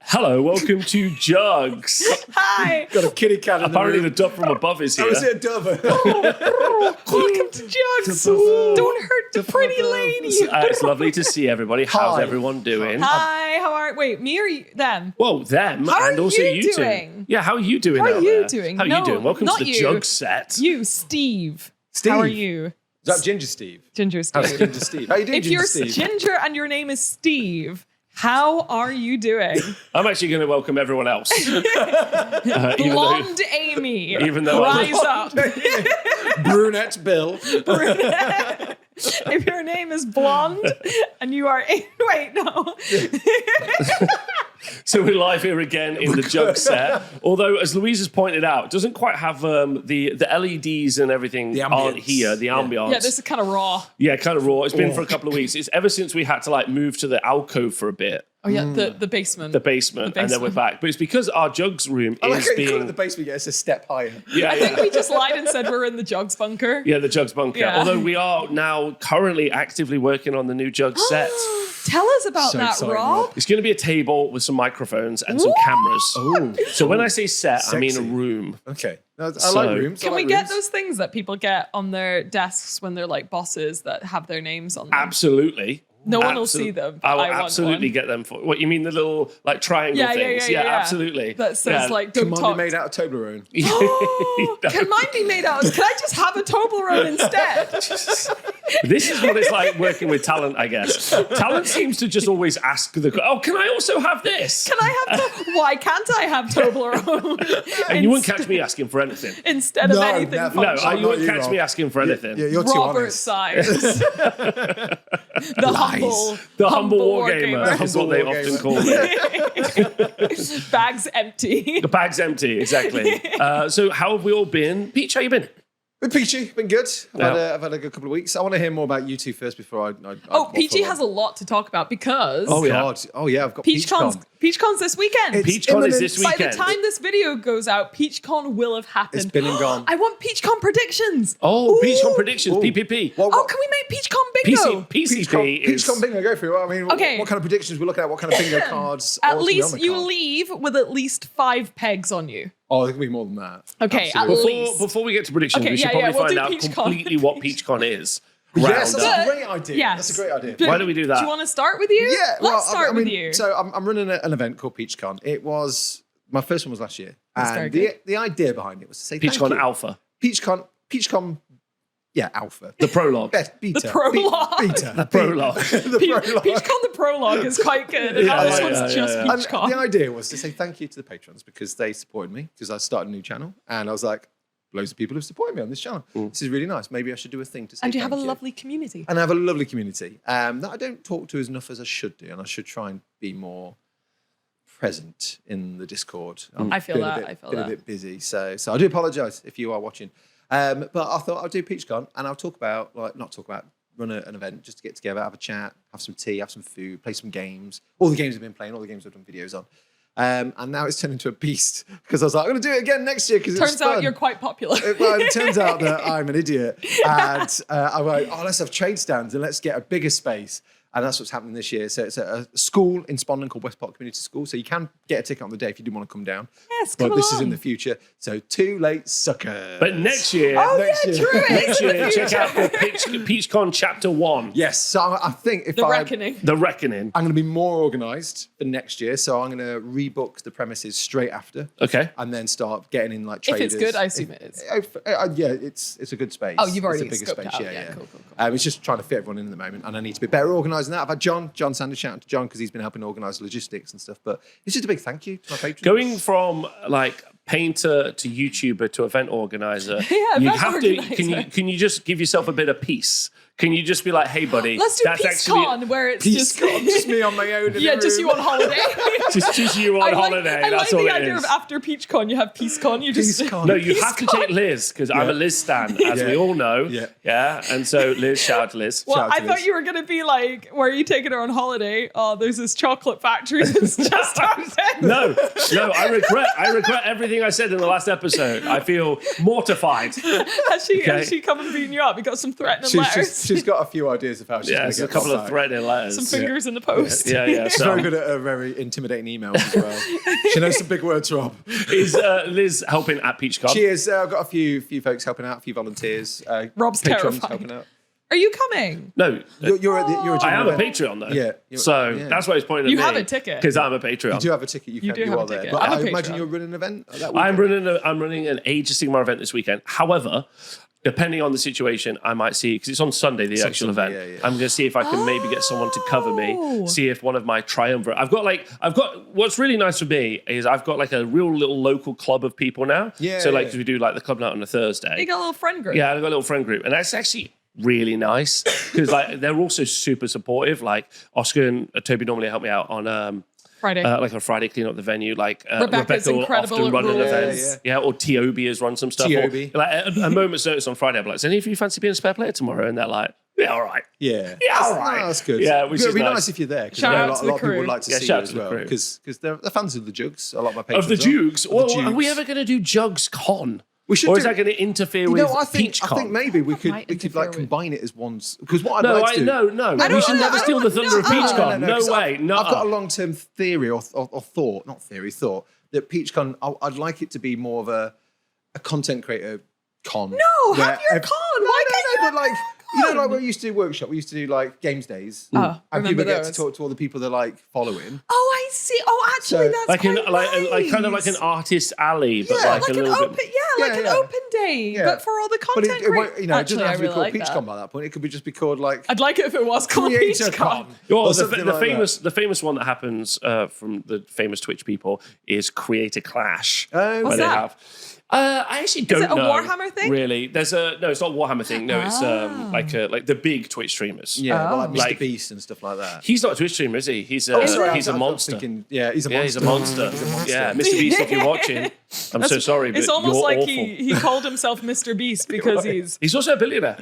Hello, welcome to Juggz. Hi. Got a kitty cat in Apparently the the dove from above is here. room. Oh, is it a dove? Welcome to Juggz. Don't hurt the pretty lady. It's lovely to see everybody. How's Hi. everyone doing? Hi, how are wait, me or you, them? Well, them How and are also you you doing? two. Yeah, how are you doing? How are out you there? doing? How are No, you doing? Welcome to not the you. Juggz set. You, Steve. Steve. How are you? Is that Ginger Steve? Ginger How's Steve. Ginger Steve? How you doing, If Ginger you're Steve? Ginger and your name is Steve, how are you doing? I'm actually going to welcome everyone else. Blonde Amy. even though I- Rise up. Brunette Bill. Brunette. If your name is blonde and you are wait, no. So we're live here again in the Juggz set. Although, as Louise has pointed out, it doesn't quite have the LEDs and everything The aren't ambience. here. The ambiance. Yeah, this is kind of raw. Yeah, kind of raw. It's been for a couple of weeks. It's ever since we had to like move to the alcove for a bit. Oh yeah, the basement. The basement, and then we're back. But it's because our Juggz room I like is how you call it being... the basement. Yeah, it's a step higher. Yeah, I think we just lied and said we're in the Juggz bunker. yeah, the Juggz bunker. Yeah. Although we are now currently actively working on the new Juggz set. Tell us about So that, exciting, Rob. It's going to be a table with some microphones and some cameras. Ooh. So when I say set, I mean a Sexy. room. Okay. No, I So- like rooms. Can I we like get rooms. those things that people get on their desks when they're like bosses that have their names on them? Absolutely. No one will see them, but I will I want absolutely one. get them for what you mean, the little like triangle Yeah, things. yeah. Absolutely. That says like, don't Can mine talk. be made out of Toblerone? Can mine be made out? Can I just have a Toblerone instead? This is what it's like working with talent, I guess. Talent seems to just always ask can I also have this? Can I have? Why can't I have Toblerone? And you wouldn't catch me asking for anything. Instead of No, anything. never. No, functional. you wouldn't you, catch Rob. me asking for anything. Yeah, you're too Robert honest. Science. The humble. The humble wargamer. wargamer is what they Humble often wargamer. call me. Bag's empty. The bag's empty, exactly. So how have we all been? Peach, how you been? With Peachy, been good. Yeah. I've had a good couple of weeks. I want to hear more about you two first before I Oh, Peachy has a lot to talk about because Oh, yeah. God. Oh, yeah, I've got PeachCon's this weekend. It's PeachCon is this imminent. weekend. By the time this video goes out, PeachCon will have happened. It's been and gone. I want PeachCon predictions. Oh, Ooh. PeachCon predictions, Ooh. PPP. Well, Oh, can we make PeachCon bingo? PCP is... PeachCon bingo, go for it. I mean, Okay. what kind of predictions we're looking at? What kind of bingo cards? At what's gonna be on least the you card? leave with at least 5 pegs on you. Oh, there can be more than that. Okay, at Absolutely. least. Before we get to predictions, Okay, we should yeah, probably we'll find do out PeachCon. completely what PeachCon is. Yes, Round that's up. a great idea. Yes. That's a great idea. Why don't we do that? Do you want to start with you? Yeah, Let's start I mean, with you. So I'm running an event called PeachCon. It was my first one was last year, That's very and good. the idea behind it was to say thank PeachCon you. Alpha. PeachCon, yeah, Alpha. The prologue. Beta. The prologue. Beta. The prologue. The prologue. PeachCon the prologue is quite good. And Yeah, this yeah, one's yeah, just yeah. And PeachCon. the idea was to say thank you to the patrons because they supported me because I started a new channel and I was like, loads of people have supported me on this channel. This is really nice. Maybe I should do a thing to say And you have a thank lovely community. And I have a lovely community that I don't talk to as enough as I should do, and I should try and be more present in the Discord. I feel that. I feel been that. a bit busy, so I do apologise if you are watching. But I thought I'll do PeachCon, and I'll talk about run an event just to get together, have a chat, have some tea, have some food, play some games. All the games I've been playing, all the games I've done videos on. And now it's turned into a beast because I was like, I'm going to do it again next year because Turns out you're quite popular. It turns out that I'm an idiot. And I went, let's have trade stands and let's get a bigger space. And that's what's happening this year. So it's a school in Spondon called West Park Community School. So you can get a ticket on the day if you do want to come down. Yes, But come this is in along. the future. So too late, suckers. But next year, Oh, Next yeah, year. true. It next is in the year, check future. out the PeachCon Chapter 1. Yes. So I think if The Reckoning. The Reckoning. I'm going to be more organised for next year. So I'm going to rebook the premises straight after. Okay. And then start getting in like If traders. it's good, I assume it is. Yeah, it's a good space. Oh, you've already it's a bigger scoped space. out. Yeah. Cool. It's just trying to fit everyone in at the moment, and I need to be better organised than that. I've had John Sanders, shout out to John because he's been helping organise logistics and stuff. But it's just a big thank you to my patrons. Going from like painter to YouTuber to event organizer, Yeah, you event have organizer. to. Can you just give yourself a bit of peace? Can you just be like, hey, buddy, Let's do that's PeaceCon where it's just just me on my own. In yeah, a just room. you on holiday. just you on holiday. I That's like all the it idea is. of after PeachCon, you have PeaceCon. You just PeaceCon. No, you have to PeaceCon. take Liz because I'm a Liz stan, as we all know. Yeah. And so Liz, shout out to Liz. Well, Shout out I to thought Liz. you were going to be like, where are you taking her on holiday? Oh, there's this chocolate factory that's just started. No, I regret everything I said in the last episode. I feel mortified. Has she come and beaten you up? You got some threatening letters? She's got a few ideas of how she's going There's to a get couple of offside. threatening letters. Some fingers in the post. Yeah. She's So very good at very intimidating emails as well. She knows some big words, Rob. is Liz helping at PeachCon? She is. I've got a few folks helping out, a few volunteers. Rob's patrons terrified. helping out. Are you coming? No. You're a I am a event. Patreon though. Yeah. That's why he's pointing at You me. have a ticket. Because I'm a Patreon. You do have a ticket. You do have are a there. ticket. But I'm a I imagine Patreon. you're running an event that I'm weekend. running an Age of Sigmar event this weekend. However, depending on the situation, I might see, because it's on Sunday, the actual Sunday, event. yeah. I'm going to see if I can maybe get someone to cover me, see if one of my triumvirate. I've got what's really nice for me is I've got like a real little local club of people now. Yeah, So like yeah. we do like the club night on a Thursday. You got a little friend group. Yeah, I've got a little friend group, and that's actually really nice because like they're also super supportive. Like Oscar and Toby normally help me out on Friday. like on Friday, clean up the venue. Like Rebecca's Rebecca will incredible often at run an rules. event. Yeah, or Toby has run some stuff. Toby. Or, like a moment's notice on Friday, I'm like, does any of you fancy being a spare player tomorrow? And they're like, yeah, all right. Yeah. All right. No, that's good. Yeah, which It'd is be nice. nice if you're there. Because Shout I out know to a the lot of people crew. would like to Yeah, see shout you out as to the well. crew. Because they're fans of the Juggz. A lot of my Of patrons the Juggz. Well, Juggz. are we ever going to do Juggz Con? We should Or do- is that going to interfere You with know, I think PeachCon? maybe we could might like interfere with- combine it as one. Because what I'd No, like to do. no. I don't We should wanna- never I steal the don't- thunder of no, PeachCon. No, No 'cause way. No. I've got a long-term theory or thought, not theory, thought that PeachCon. I'd like it to be more of a content creator con. No, have where your con. Why can't you but have like your you know, con? like when we used to do workshop, we used to do like games days, Oh, and remember people get to those. talk to all the people they're like following. Oh, I see. Oh, actually, So, that's like quite like kind of like nice. an artist alley, but Yeah, like like a an little open, bit. like Yeah, an yeah. open day, Yeah. but for all the But content it creators. doesn't Actually, have I to be really called like PeachCon that. by that point. It could be just be called like I'd like it if it was called Creator PeachCon. Con. Well, or the something like that. the famous one that happens from the famous Twitch people is Creator Clash. Oh, where What's they that? have. I actually don't it a know. Warhammer thing? Really? There's a no. It's not a Warhammer thing. No, it's like the big Twitch streamers. Yeah, Oh. like Mr. Like- Beast and stuff like that. He's not a Twitch streamer, is he? He's a Sorry, he's I a was monster. thinking, yeah, he's a Yeah, monster. he's a monster. Yeah, Mr. Beast, if you're watching, I'm so sorry, but It's almost you're like awful. he called himself Mr. Beast because he's He's also a billionaire.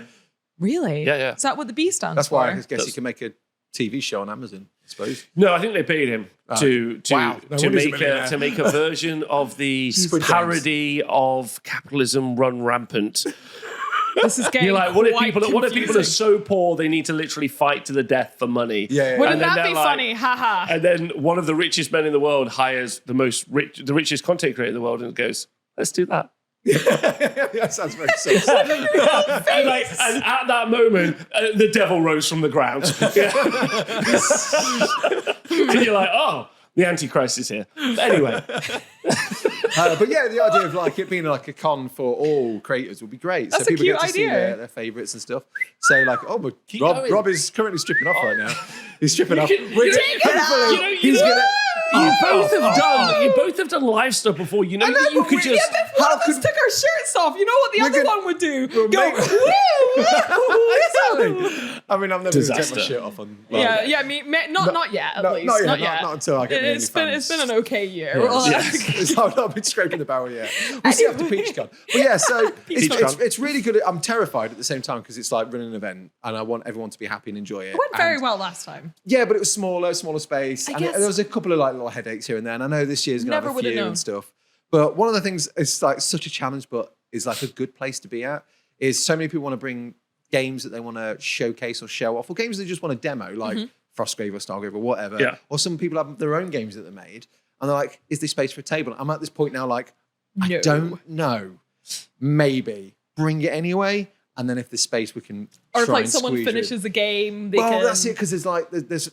really. Yeah. Is that what the B stands That's for? why I guess he can make a TV show on Amazon, I suppose. No, I think they paid him to Wow. No to wonder he's a make millionaire. to make a version of the Squid Games. parody of capitalism run rampant. This is getting You're like, what if quite people are confusing. so poor they need to literally fight to the death for money? Yeah. Wouldn't And then that they're be like- funny? Haha. And then one of the richest men in the world hires the richest content creator in the world and goes, let's do that. That sounds very sus. and at that moment, the devil rose from the ground. And you're like, oh, the Antichrist is here. But anyway, But yeah, the idea of like it being like a con for all creators would be great. That's so a people cute get to see idea. their favourites and stuff. So like, oh, but going. Rob is currently stripping off right now. He's stripping off. can- Which, you can- hopefully you know- he's gonna. you both have done live stuff before. You know that you could just. Yeah, but one of us took our shirts off. You know what the We're other gonna- one would do? We'll Go, make- woo, woo, woo. I mean, I'm never going to take my Disaster. shirt off on. Yeah, I mean, not yet, at least. not Not yet, yet. not until I get It's been an okay year. Yeah. Well, Yes. I've not been scraping the barrel yet. We'll see after PeachCon. But yeah, so PeachCon. it's really good. I'm terrified at the same time because it's like running an event and I want everyone to be happy and enjoy it. It went very And- well last time. Yeah, but it was smaller space. And guess- there was a couple of like little headaches here and there. And I know this year's going to Never have a would've few known. and stuff. But one of the things is like such a challenge, but is like a good place to be at, is so many people want to bring games that they want to showcase or show off, or games they just want to demo, like Frostgrave or Stargrave or whatever. Yeah. Or some people have their own games that they made. And they're like, is there space for a table? I'm at this point now like, I No. don't know. Maybe. Bring it anyway. And then if there's space, we can Or if try like and someone squeeze you in. finishes a game, they Well, can... that's it, because there's like there's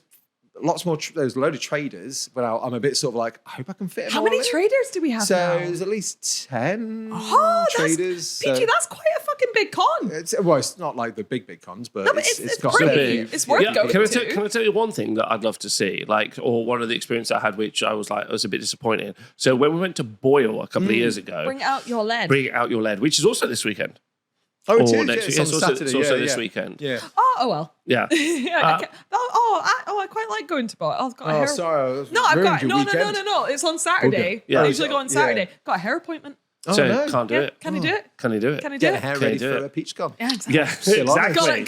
lots more. There's a load of traders, but I'm a bit sort of like, I hope I can fit them How all many in. traders do we have So now? there's at least 10 Oh, traders. Peachy, that's quite a fucking big con. It's not like the big cons, but, No, but it's it's got pretty. a fair few. It's worth going can I, to. can I tell you one thing that I'd love to see, like, or one of the experiences I had, which I was a bit disappointed. So when we went to Boyle a couple of years ago, Bring out your lead. Bring Out Your Lead, which is also this weekend. Oh, it or is, next yeah, week. it's on Saturday, It's also yeah, this yeah. weekend. Yeah. Oh well. Yeah. Yeah, okay. I quite like going to bar. I've got a Oh, hair. sorry. No, I've got ruined your weekend. no. It's on Saturday. Okay. Yeah. I usually go on Yeah. Saturday. Got a hair appointment. Oh, So no. can't do Yeah. it. Can you do it? Can you do it? Can you do Get it? hair Can ready you do for it? a peach gone. Yeah, exactly. Yeah, Still on it. exactly.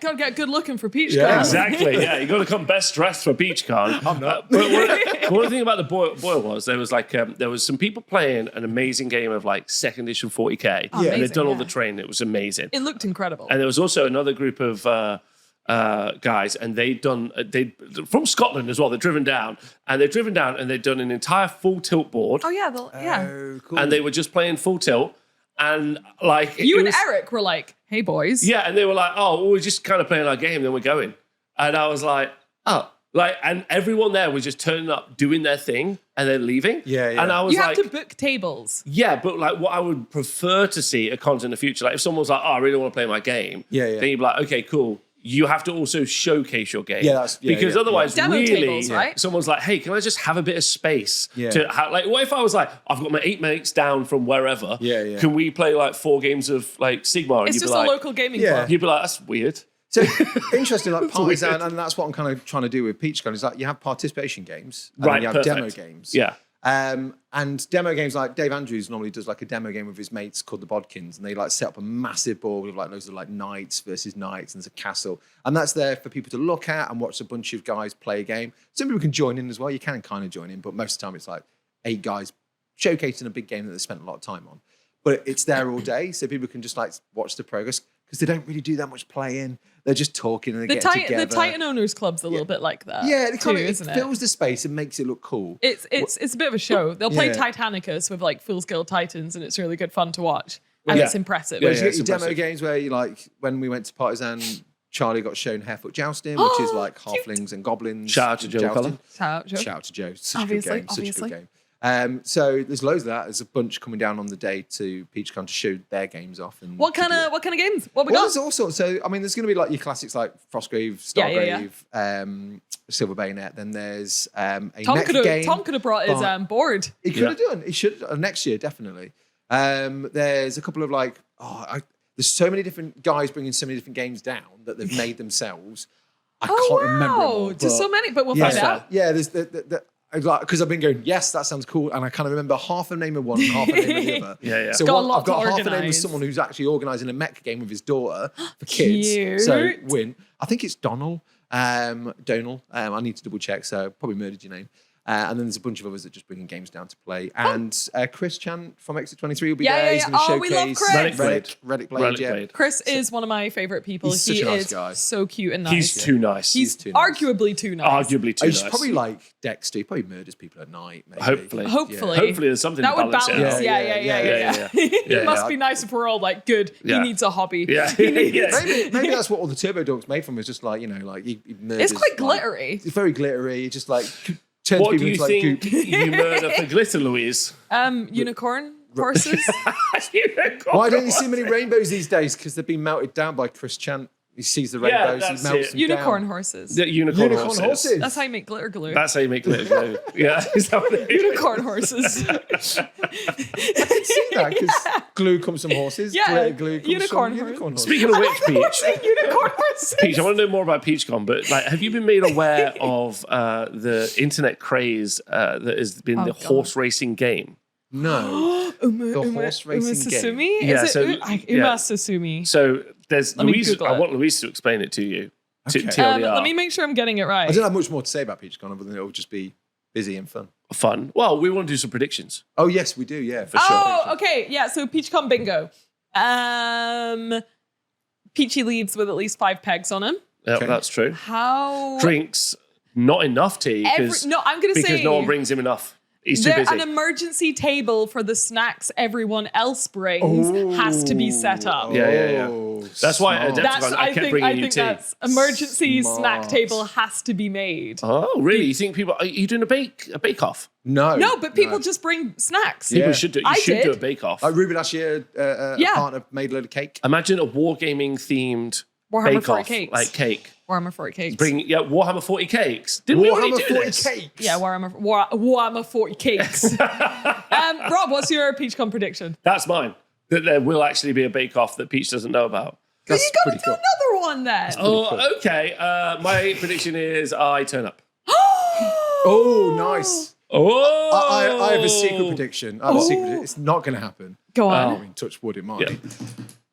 Gotta get good looking for Peach. Yeah. Girl. Exactly. Yeah, you got to come best dressed for BeachCon. I'm not. But one thing about the boil was there was like there was some people playing an amazing game of like second edition 40k, Yeah. and they'd Amazing, done all yeah. the training. It was amazing. It looked incredible. And there was also another group of guys, and they'd from Scotland as well. They'd driven down, and they'd done an entire full tilt board, Oh yeah, yeah. Oh, cool. and they were just playing full tilt, and like You it and was- Eric were like, "Hey boys." yeah, and they were like, "Oh, well, we're just kind of playing our game, then we're going," and I was like, "Oh." Like, and everyone there was just turning up, doing their thing, and then leaving. Yeah, yeah. And I was You like, have to book tables. yeah, but like what I would prefer to see at cons in the future, like if someone was like, oh, I really want to play my game, Yeah, yeah. then you'd be like, okay, cool. You have to also showcase your game. Yeah, because yeah. otherwise, Demo really, tables, right? someone's like, hey, can I just have a bit of space? Yeah. To like, what if I was like, I've got my 8 mates down from wherever. Yeah, yeah. Can we play like 4 games of like Sigmar? And It's you'd just be a like, local gaming Yeah. club. You'd be like, that's weird. So interesting, like weird. Partisan, and that's what I'm kind of trying to do with PeachCon, is like you have participation games, and Right, then you have perfect. demo games. Yeah. And demo games, like Dave Andrews normally does like a demo game with his mates called the Bodkins, and they like set up a massive board with like loads of like knights versus knights, and there's a castle, and that's there for people to look at and watch a bunch of guys play a game. Some people can join in as well. You can kind of join in, but most of the time it's like 8 guys showcasing a big game that they spent a lot of time on. But it's there all day, so people can just like watch the progress because they don't really do that much playing. They're just talking and they get together. The Titan Owners Club's a little bit like that. Yeah, it kind too, of isn't it? fills the space and makes it look cool. It's a bit of a show. They'll play Yeah. Titanicus with like full scale Titans, and it's really good fun to watch. And Yeah. it's impressive. Whereas Yeah, you it's get your demo impressive. games where you like, when we went to Partisan, Charlie got shown Harefoot Jousting, which is like halflings and goblins. Shout out to Joe jousting. Cullen. Shout out, Joe. Shout out to Joe. Such Obviously, a good game. Such a obviously. good game. So there's loads of that. There's a bunch coming down on the day to PeachCon to show their games off. And What to kind do of it. games? What we Well, got? there's all sorts. So I mean, there's going to be like your classics like Frostgrave, Yeah, yeah, Stargrave, Silver Bayonet. Then there's a Tom mech could have game. brought his but- board. He could have done. He should next year definitely. There's a couple of like there's so many different guys bringing so many different games down that they've made themselves. I can't remember them all, Just but- so many, but we'll yeah, find out. yeah. There's the because I've been going, yes, that sounds cool, and I kind of remember half a name of one and half a name of the other. Yeah, yeah. So Got a lot I've got to half a name of organise. someone who's actually organising a mech game with his daughter for kids. Cute. So win. I think it's Donald. Donal. I need to double check. So probably murdered your name. And then there's a bunch of others that just bringing games down to play. And Chris Chan from Exit 23 will be Yeah, there. yeah, He's yeah. going to Oh, we love showcase Chris. Relic Blade. Relic Yeah. Blade. Chris is one of my favorite people. He's He such a nice is guy. so cute and nice. He's too nice. He's too nice. arguably too nice. arguably too He's nice. probably like Dexter. He probably murders people at night. Maybe. Hopefully. Hopefully. Hopefully there's something that to would balance balance. it out. Yeah. It Yeah, must yeah. be nice if we're all like, good. Yeah. He needs a hobby. Yeah. Yes. Maybe that's what all the Turbo Dogs made from. Is just like like he murders. It's quite like- glittery. It's very glittery. It just like turns What do people you into like think goop. you murder for glitter, Louise? Unicorn horses. Why don't you see many rainbows these days? Because they've been melted down by Chris Chant. He sees the Yeah, rainbows. that's he melts it. them Unicorn down. horses. The unicorn, Unicorn horses. That's how you make glitter glue. That's how you make glitter glue. Yeah. Is that what it is? Unicorn horses. I can see that because glue comes from horses. Yeah, Glitter glue comes unicorn from horse. unicorn horses. Speaking of which, Peach, Unicorn horses. Peach, I want to know more about PeachCon, but like, have you been made aware of the internet craze that has been the God. horse racing game? No. The horse racing game. Susumi? Yeah, Is so- it Uma yeah. Susumi? So there's Let me Louise. Google I it. want Louise to explain it to you. Okay. TLDR. Let me make sure I'm getting it right. I don't have much more to say about PeachCon other than it'll just be busy and fun. Fun. Well, we want to do some predictions. Oh, yes, we do. Yeah, for Oh, sure. okay. Yeah, so PeachCon bingo. Peachy leads with at least 5 pegs on him. Yeah, Okay. that's true. How? Drinks, not enough tea because No, I'm going to because say no one brings him enough. He's too there, busy. an emergency table for the snacks everyone else brings has to be set up. Yeah. Oh, That's why I smart. adapted. I kept bringing you tea. that's emergency snack Smart. table has to be made. Oh, really? You think people are you doing a bake off? No. No, but people just bring snacks. Yeah. People should do. You I should do did. a bake off. Like Ruben last year, a Yeah. partner made a load of cake. Imagine a wargaming themed Warhammer bake 40 off, cakes. like cake. Warhammer 40 cakes. Warhammer 40 cakes. Didn't we already Warhammer do 40 this? cakes. Yeah, Warhammer 40 cakes. Rob, what's your PeachCon prediction? That's mine. that there will actually be a bake-off that Peach doesn't know about. That's You gotta pretty do cool. another one then. Oh, okay. My prediction is I turn up. Oh, nice. Oh, I have a secret prediction. I have a secret prediction. It's not going to happen. Go on. I mean, touch wood, it might. Yeah.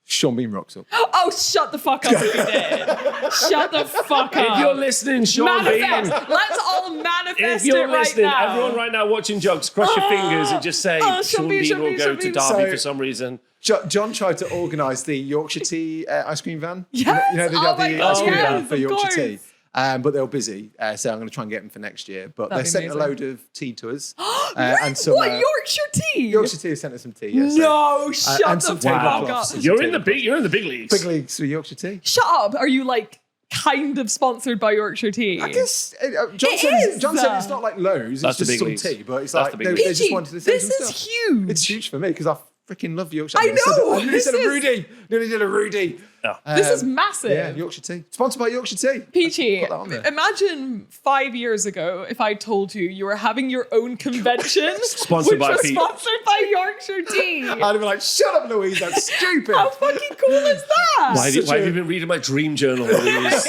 Sean Bean rocks up. Oh, shut the fuck up if you did. Shut the fuck up. If you're listening, Sean Bean. Manifest. Let's all manifest If you're it right listening, now. everyone right now watching Juggz, cross your fingers and just say Oh, Sean Bean, Bean Sean will Bean, go Sean to Bean. Derby So- for some reason. John tried to organise the Yorkshire Tea ice cream van. Yes. You know, they Oh have my the God, ice cream van yes, for of Yorkshire course. Tea. But they were busy, so I'm going to try and get them for next year. But That'd they be sent amazing. a load of tea to us. And some, What, Yorkshire tea? Yorkshire Tea sent us some tea, yes. No, shut and the some fuck tablecloths. up. You're in the big leagues. Big leagues for Yorkshire Tea. Shut up. Are you like kind of sponsored by Yorkshire tea? I guess John It said, is. John said it's not like loads, That's it's the just big some leagues. tea, but it's That's like the big they leagues. just Peachy, wanted to send this some is stuff. huge. It's huge for me because I freaking love Yorkshire. I know, I nearly this said a is- Rudy. Nearly did a Rudy. This is massive. Yeah, Yorkshire Tea. Sponsored by Yorkshire Tea. Peachy, Put that on there. imagine 5 years ago if I told you you were having your own convention Sponsored which by was Peach. sponsored by Yorkshire Tea. I'd be like, shut up, Louise, that's stupid. How fucking cool is that? Why Such have a- you been reading my dream journal, Louise?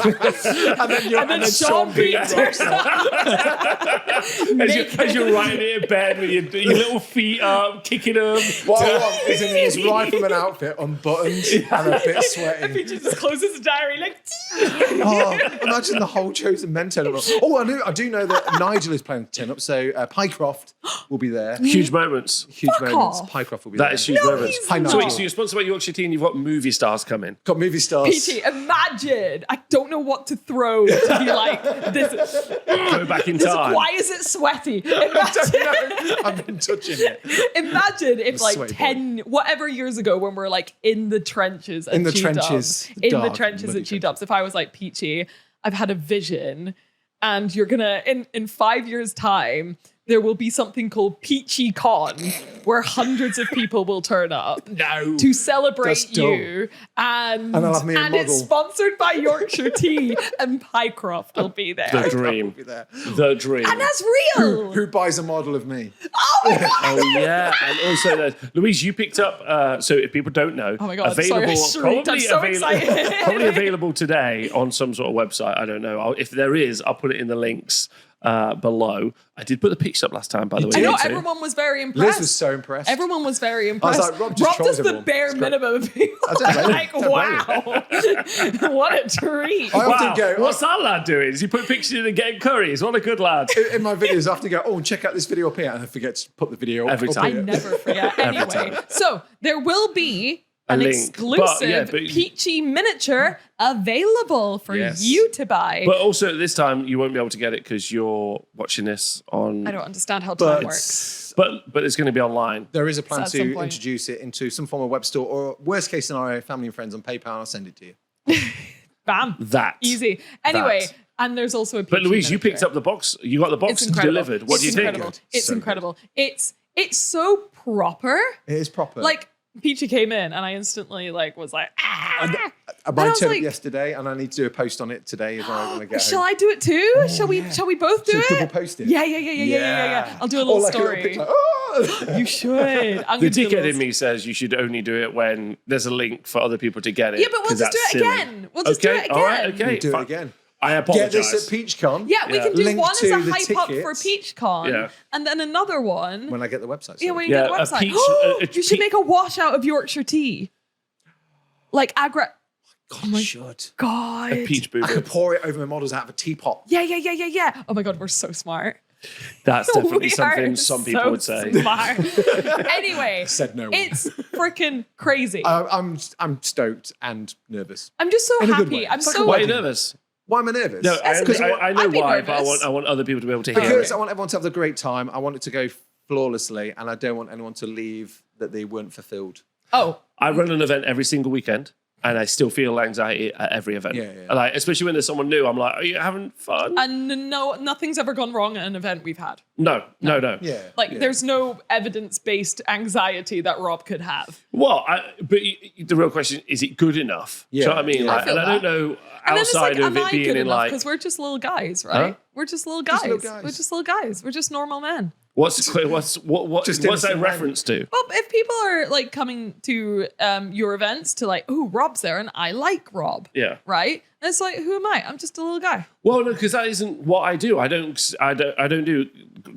and then Sean Bean rocks up. as you're writing it in bed with your little feet up, kicking them. What I want is in his rifleman outfit, unbuttoned and a bit sweaty. Peachy just closes his diary like, Oh, imagine the whole chosen men turn up. Oh, I do know that Nigel is planning to turn up, so Pycroft will be there. Huge moments. Huge Fuck moments. off. Pycroft will be there. That is huge moments. he's Hi, not. So, Nigel. so you're sponsored by Yorkshire Tea and you've got movie stars coming. Got movie stars. Peachy, imagine. I don't know what to throw to be like, this. Go back in time. Why is it sweaty? I Imagine, don't know. I've been touching it. imagine if like sweaty boy. 10, whatever years ago when we're like in the trenches at In the G-Dubs, trenches. in the Dark, trenches muddy at G-Dubs, if I was like, Peachy, I've had a vision and you're gonna, in 5 years time, there will be something called Peachy Con where hundreds of people will turn up No. to celebrate That's dumb. you. And I'll have me a it's model. sponsored by Yorkshire Tea and Pycroft will be there. The dream. Be there. The dream. And that's real. Who buys a model of me? Oh my God. Oh yeah, and also Louise, you picked up. So if people don't know, Oh my God, sorry, I shrieked. I'm so excited. probably available today on some sort of website. I don't know. If there is, I'll put it in the links below. I did put the pictures up last time, by the way. I know you two. everyone was very impressed. Liz was so impressed. Everyone was very impressed. like, Rob just does trolled the everyone. bare It's great. minimum of people. I don't blame him. Like, Don't blame wow. What a treat. I Wow, often go, what's that lad doing? Is he put pictures in and getting curries? What a good lad. in my videos, I often go, oh, check out this video up here, and I forget to put the video Every up time. I here. never forget. Anyway, so there will be an link. exclusive But- Peachy miniature available for Yes. you to buy. But also this time you won't be able to get it because you're watching this on. I don't understand how time But works. But it's going to be online. there is a plan At some to point. introduce it into some form of web store, or worst case scenario, family and friends on PayPal, and I'll send it to you. Bam. That Easy. Anyway, That. and there's also a Peachy But Louise, you miniature. picked up the box. You got the box It's incredible. delivered. What It's do you incredible. think? It's So incredible. It's so proper. It is proper. Like Peachy came in and I instantly was like, ah. Mine I was turned like- up yesterday, and I need to do a post on it today as well when I get Shall home. I do it too? Shall we both do Should we it? double post it? Yeah. I'll do a Or little like story. a little picture. Oh! You should. I'm The gonna do a dickhead little- in me says you should only do it when there's a link for other people to get it. Yeah, but we'll 'cause just do that's it silly. again. We'll just do it All right, again. okay. Do it fine. again. I Get this apologize. at PeachCon. Yeah, we can do Link one as to a the hype up for tickets. PeachCon, Yeah. and then another one. When I get the website. Yeah, sorry. when you Yeah, get the a website. peach- You should make a wash out of Yorkshire tea. Like agra. God, I should. God. Peach boo I could pour it over my models out of a teapot. Yeah. Oh my God, we're so smart. That's definitely We something are some people so would say. smart. Anyway, Said no one. it's freaking crazy. I'm stoked and nervous. I'm just so in a good happy. way. I'm It's like so a Why are you wedding. nervous? Why am I nervous? No, I, Because I know I'd be why, but nervous. I want other people to be able to hear Because it. I want everyone to have a great time. I want it to go flawlessly, and I don't want anyone to leave that they weren't fulfilled. Oh, I run an event every single weekend, and I still feel anxiety at every event. Yeah. And like, especially when there's someone new, I'm like, "Are you having fun?" and no, nothing's ever gone wrong at an event we've had. No. Yeah. Like, yeah. there's no evidence-based anxiety that Rob could have. Well, the real question is it good enough? Do you know what I mean? Yeah. Like, I feel and I don't that. know And then it's outside like, of am it I being good in enough? like. Because we're just little guys, right? Huh? We're just little guys. little guys. We're just little guys. We're just normal men. What's that innocent reference to? Well, if people are like coming to your events to like, oh, Rob's there and I like Rob. Yeah. Right? And it's like, who am I? I'm just a little guy. Well, no, because that isn't what I do. I don't do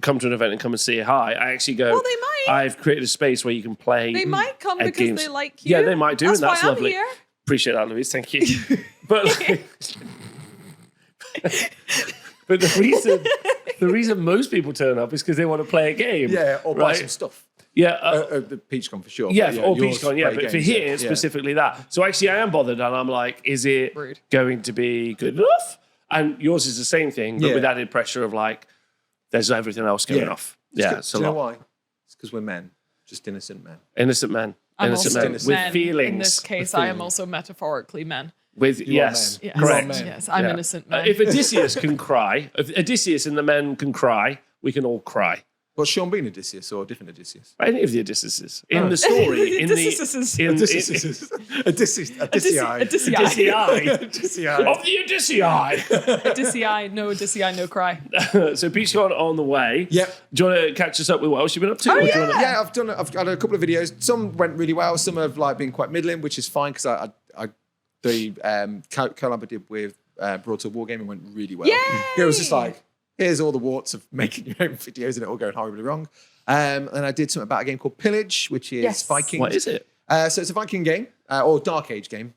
come to an event and come and say hi. I actually go. Well, they might. I've created a space where you can play. They might come because games. they like you. Yeah, they might do, That's and that's why lovely. I'm here. Appreciate that, Louise. Thank you. But but the reason most people turn up is because they want to play a game. Yeah, or buy some stuff. Yeah, The PeachCon for sure. yeah, or yours PeachCon, yeah. play But for games, here, specifically that. So actually, I am bothered, and I'm like, is it Rude. going to be good enough? And yours is the same thing, but with added pressure of like, there's everything else going off. Yeah, do you know why? It's because we're men, just innocent men. Innocent men. I'm Innocent also men with men. feelings. In this case, I am also metaphorically men. With You are yes, men. Yes. correct. men. Yes, I'm Yeah. innocent man. If Odysseus can cry, if Odysseus and the men can cry, we can all cry. Was Sean Bean Odysseus or a different Odysseus? Any of the Odysseus in the story, in Odysseus. the Odysseus. Odyssey. Odyssey. Odyssey Odyssey. of the Odyssey. Odyssey, no cry. So PeachCon on the way. Yep. Do you want to catch us up with what else you've been up to? Oh, Or do you yeah. wanna- Yeah, I've had a couple of videos. Some went really well. Some have like been quite middling, which is fine because the collab I did with Broadsword Wargaming went really well. Yay! It was just like, here's all the warts of making your own videos and it all going horribly wrong. And I did something about a game called Pillage, which is Yes. Vikings. What is it? So it's a Viking game or Dark Age game.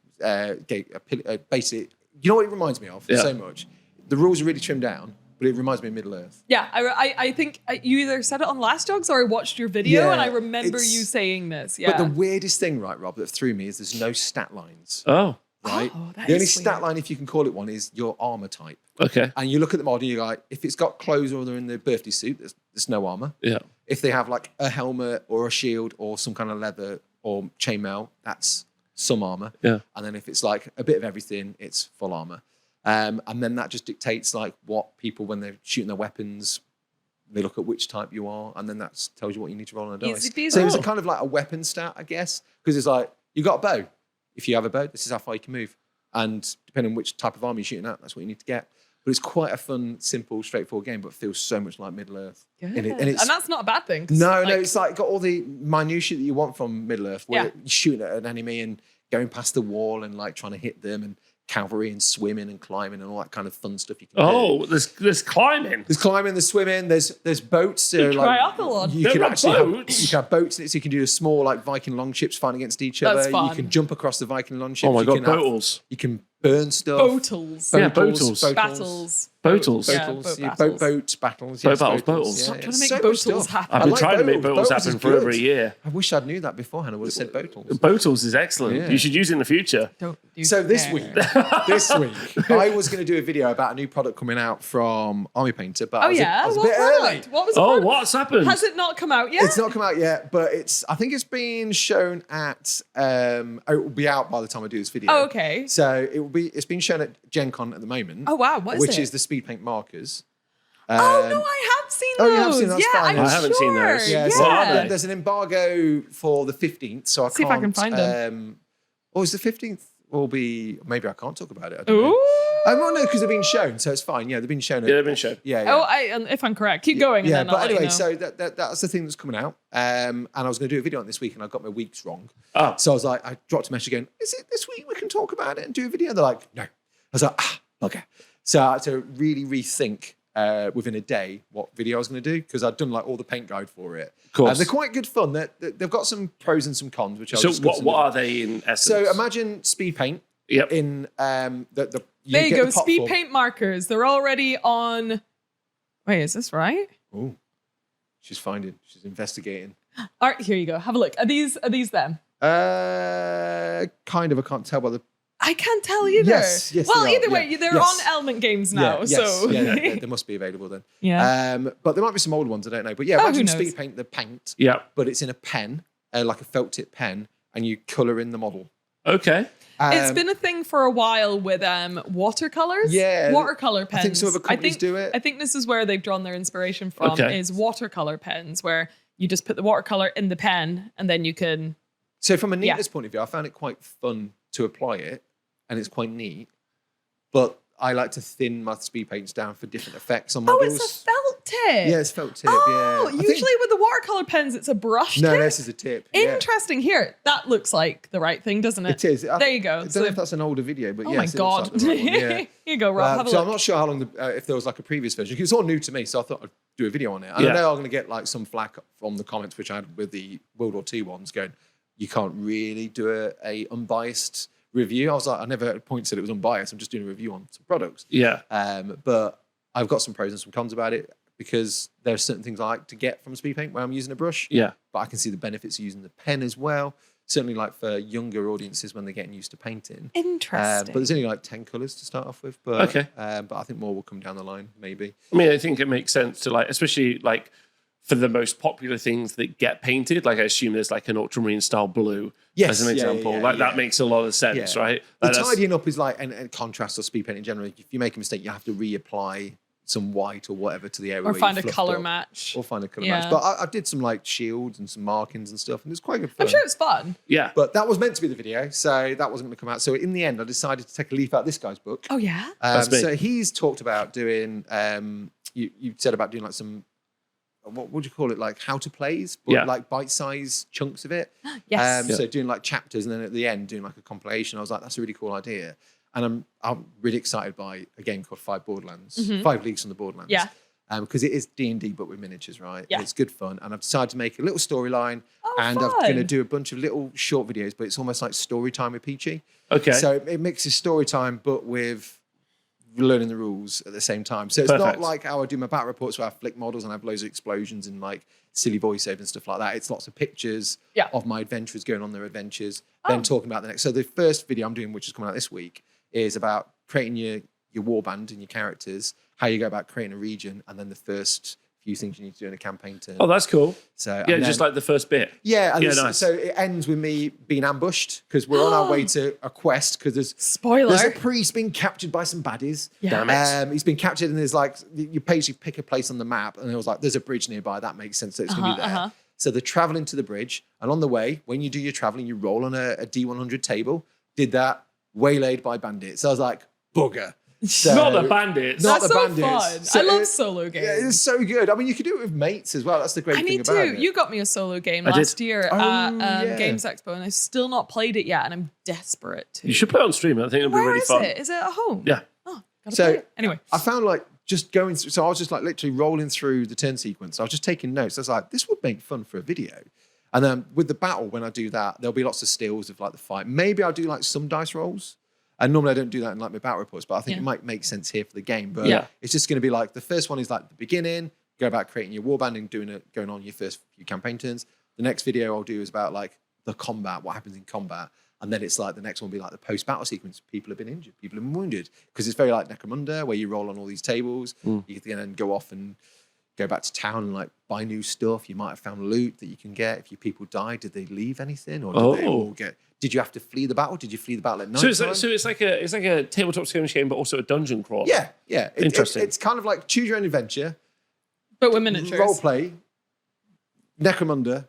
Basically, you know what it reminds me of so much? The rules are really trimmed down, but it reminds me of Middle Earth. Yeah, I think you either said it on Last Juggz or I watched your video Yeah, and I remember it's- you saying this. Yeah. But the weirdest thing, right, Rob, that threw me is there's no stat lines. Oh, Right? Oh, that The only is stat weird. line, if you can call it one, is your armor type. okay. And you look at the mod and you're like, if it's got clothes or they're in the birthday suit, there's no armor. Yeah. If they have like a helmet or a shield or some kind of leather or chainmail, that's some armor. Yeah. And then if it's like a bit of everything, it's full armor. And then that just dictates like what people, when they're shooting their weapons, they look at which type you are, and then that tells you what you need to roll on a dice. Easy peasy. So it's a kind of like a weapon stat, I guess, because it's like, you got a bow. If you have a bow, this is how far you can move. And depending on which type of armor you're shooting at, that's what you need to get. But it's quite a fun, simple, straightforward game, but feels so much like Middle Earth. Good. And And, it's that's not a bad thing. 'cause, no, like, it's like got all the minutiae that you want from Middle Earth, where Yeah. you're shooting at an enemy and going past the wall and like trying to hit them, and cavalry and swimming and climbing and all that kind of fun stuff you can do. Oh, there's climbing. There's climbing, there's swimming, there's boats. triathlon. You There can are actually boats? you can have boats in it, so you can do a small like Viking longships fighting against each That's other. fun. You can jump across the Viking longships. Oh my you god, can have- boatles. You can burn stuff. Botles. Yeah, botles. Battles. Boatles. Yeah, Boatles. boat Yeah, battles. boats, battles. Boat yes, battles, boatles. Yeah, Stop yeah. trying to make So much botles stuff. happen. I've I been like trying to make boatles. boatles Boatles happen is for over a good. year. I wish I'd knew that beforehand. I would have said boatles. Boatles is excellent. Yeah. You should use it in the future. Don't you So this dare. week, I was going to do a video about a new product coming out from Army Painter, but I was yeah? a What bit early. product? What was the Oh, product? what's happened? Has it not come out yet? It's not come out yet, but I think it's been shown at. It will be out by the time I do this video. Oh, okay. So it's been shown at Gen Con at the moment. Oh, wow. What is which it? is the speed paint markers. Oh, no, I have seen those. Oh, you have seen those? Yeah, Fine. I'm I haven't seen sure. those. Yeah, Yeah. so What are they? there's an embargo for the 15th, so I See if can't. I can find them. Or is the 15th will be? Maybe I can't talk about it. I don't know. Ooh. Well, no, because they've been shown, so it's fine. Yeah, they've been shown. Yeah, they've been shown. Yeah, yeah. Oh, if I'm correct. Keep going. Yeah, and then but I'll let you anyway, know. so that's the thing that's coming out. And I was going to do a video on it this week, and I got my weeks wrong. Oh. So I was like, I dropped a message again. Is it this week we can talk about it and do a video? They're like, no. I was like, okay. So I had to really rethink within a day what video I was going to do, because I'd done like all the paint guide for it. Of course. they're quite good fun. They've got some pros and some cons, which I'll So discuss what are they in essence? So imagine speed paint Yep. in the There you get go. the pot Speed form. paint markers. They're already on. Wait, is this right? Oh, she's investigating. All right, here you go. Have a look. Are these them? Kind of. I can't tell by the. I can't tell either. Yes, well, they are, either way, yeah. they're Yes. on Element Games now. So yeah, they must be available then. yeah. But there might be some old ones, I don't know. But yeah, Oh, imagine who knows? speed paint the paint, Yeah. but it's in a pen, like a felt tip pen, and you colour in the model. Okay. It's been a thing for a while with watercolors. Yeah. Watercolor pens. I think some other companies do it. I think this is where they've drawn their inspiration from Okay. is watercolor pens, where you just put the watercolor in the pen and then you can. So from a Yeah. neatness point of view, I found it quite fun to apply it, and it's quite neat. But I like to thin my speed paints down for different effects on Oh, models. it's a felt tip. Yeah, it's felt tip. Oh, yeah. I usually think, with the watercolor pens, it's a brush no, tip. this is a tip. Yeah. Interesting. Here, that looks like the right thing, doesn't it? It is. There you go. I don't know if that's an older video, but oh yes, my God. it looks like the right one. Yeah. Here you go, Rob. Have a So look. I'm not sure how long if there was like a previous version. Because it's all new to me, so I thought I'd do a video on it. And I know I'm going to get like some flack from the comments, which I had with the World War II ones, going, you can't really do a unbiased review. I was like, I never at a point said it was unbiased. I'm just doing a review on some products. Yeah. But I've got some pros and some cons about it because there are certain things I like to get from speed paint when I'm using a brush. Yeah. But I can see the benefits of using the pen as well. Certainly like for younger audiences when they're getting used to painting. Interesting. But there's only like 10 colours to start off with. But, Okay. But I think more will come down the line, maybe. I mean, I think it makes sense to like, especially like for the most popular things that get painted, like I assume there's like an ultramarine style blue Yes, as an yeah, example. yeah, That makes a lot of sense, Yeah. right? The Like, that's- tidying up is like, and contrast or speed paint in general, if you make a mistake, you have to reapply some white or whatever to the area. or where find you a fluffed color up. match. Or find a colour Yeah. match. But I did some like shields and some markings and stuff, and it was quite good fun. I'm sure it's fun. yeah. But that was meant to be the video, so that wasn't going to come out. So in the end, I decided to take a leaf out of this guy's book. Oh, yeah? That's me. So he's talked about doing, you said about doing like some, what would you call it, like how to plays, but Yeah. like bite-sized chunks of it. Yes. So doing like chapters and then at the end doing like a compilation. I was like, that's a really cool idea. And I'm really excited by a game called 5 Borderlands, 5 Leagues from the Borderlands. Yeah. Because it is D&D but with miniatures, right? Yeah. And it's good fun. And I've decided to make a little storyline and I'm fun. going to do a bunch of little short videos, but it's almost like story time with Peachy. Okay. So it mixes story time, but with learning the rules at the same time. So it's not Perfect. like how I do my battle reports where I flick models and I have loads of explosions and like silly voiceover and stuff like that. It's lots of pictures of my adventurers going on their adventures, then talking about the next. So the first video I'm doing, which is coming out this week, is about creating your warband and your characters, how you go about creating a region, and then the first few things you need to do in a campaign turn. Oh, that's cool. So Yeah, and just then- like the first bit. yeah, and Yeah, this- nice. so it ends with me being ambushed because we're on our way to a quest because there's Spoiler. a priest being captured by some baddies. Yeah. Damn it. He's been captured and there's like you basically pick a place on the map and it was like there's a bridge nearby. That makes sense that it's going to be there. So they're traveling to the bridge and on the way, when you do your traveling, you roll on a D100 table. Did that, waylaid by bandits. So I was like, bugger. So, Not the bandits. Not That's the so bandits. fun. So I love it- solo games. Yeah, it's so good. I mean, you could do it with mates as well. That's the great I thing need about to. it. You got me a solo game I did. last year Oh, at yeah. Games Expo, and I've still not played it yet, and I'm desperate to. You should play it on stream. I think it'll be Where really is fun. it? Is it at home? Yeah. Oh, gotta So- play it. Anyway. I found like just going through, so I was just like literally rolling through the turn sequence. I was just taking notes. I was like, this would make fun for a video. And then with the battle, when I do that, there'll be lots of stills of like the fight. Maybe I'll do like some dice rolls. And normally I don't do that in like my battle reports, but I think it might make sense here for the game. But Yeah. it's just going to be like the first one is like the beginning, go about creating your warband and going on your first few campaign turns. The next video I'll do is about like the combat, what happens in combat. And then it's like the next one will be like the post-battle sequence. People have been injured, people have been wounded. Because it's very like Necromunda, where you roll on all these tables. You can then go off and go back to town and like buy new stuff. You might have found loot that you can get. If your people died, did they leave anything? Or did they all get... Did you have to flee the battle? Did you flee the battle at night? So it's like a tabletop skirmish game, but also a dungeon crawl. Yeah. Interesting. It's kind of like choose your own adventure, But with miniatures. role play, Necromunda,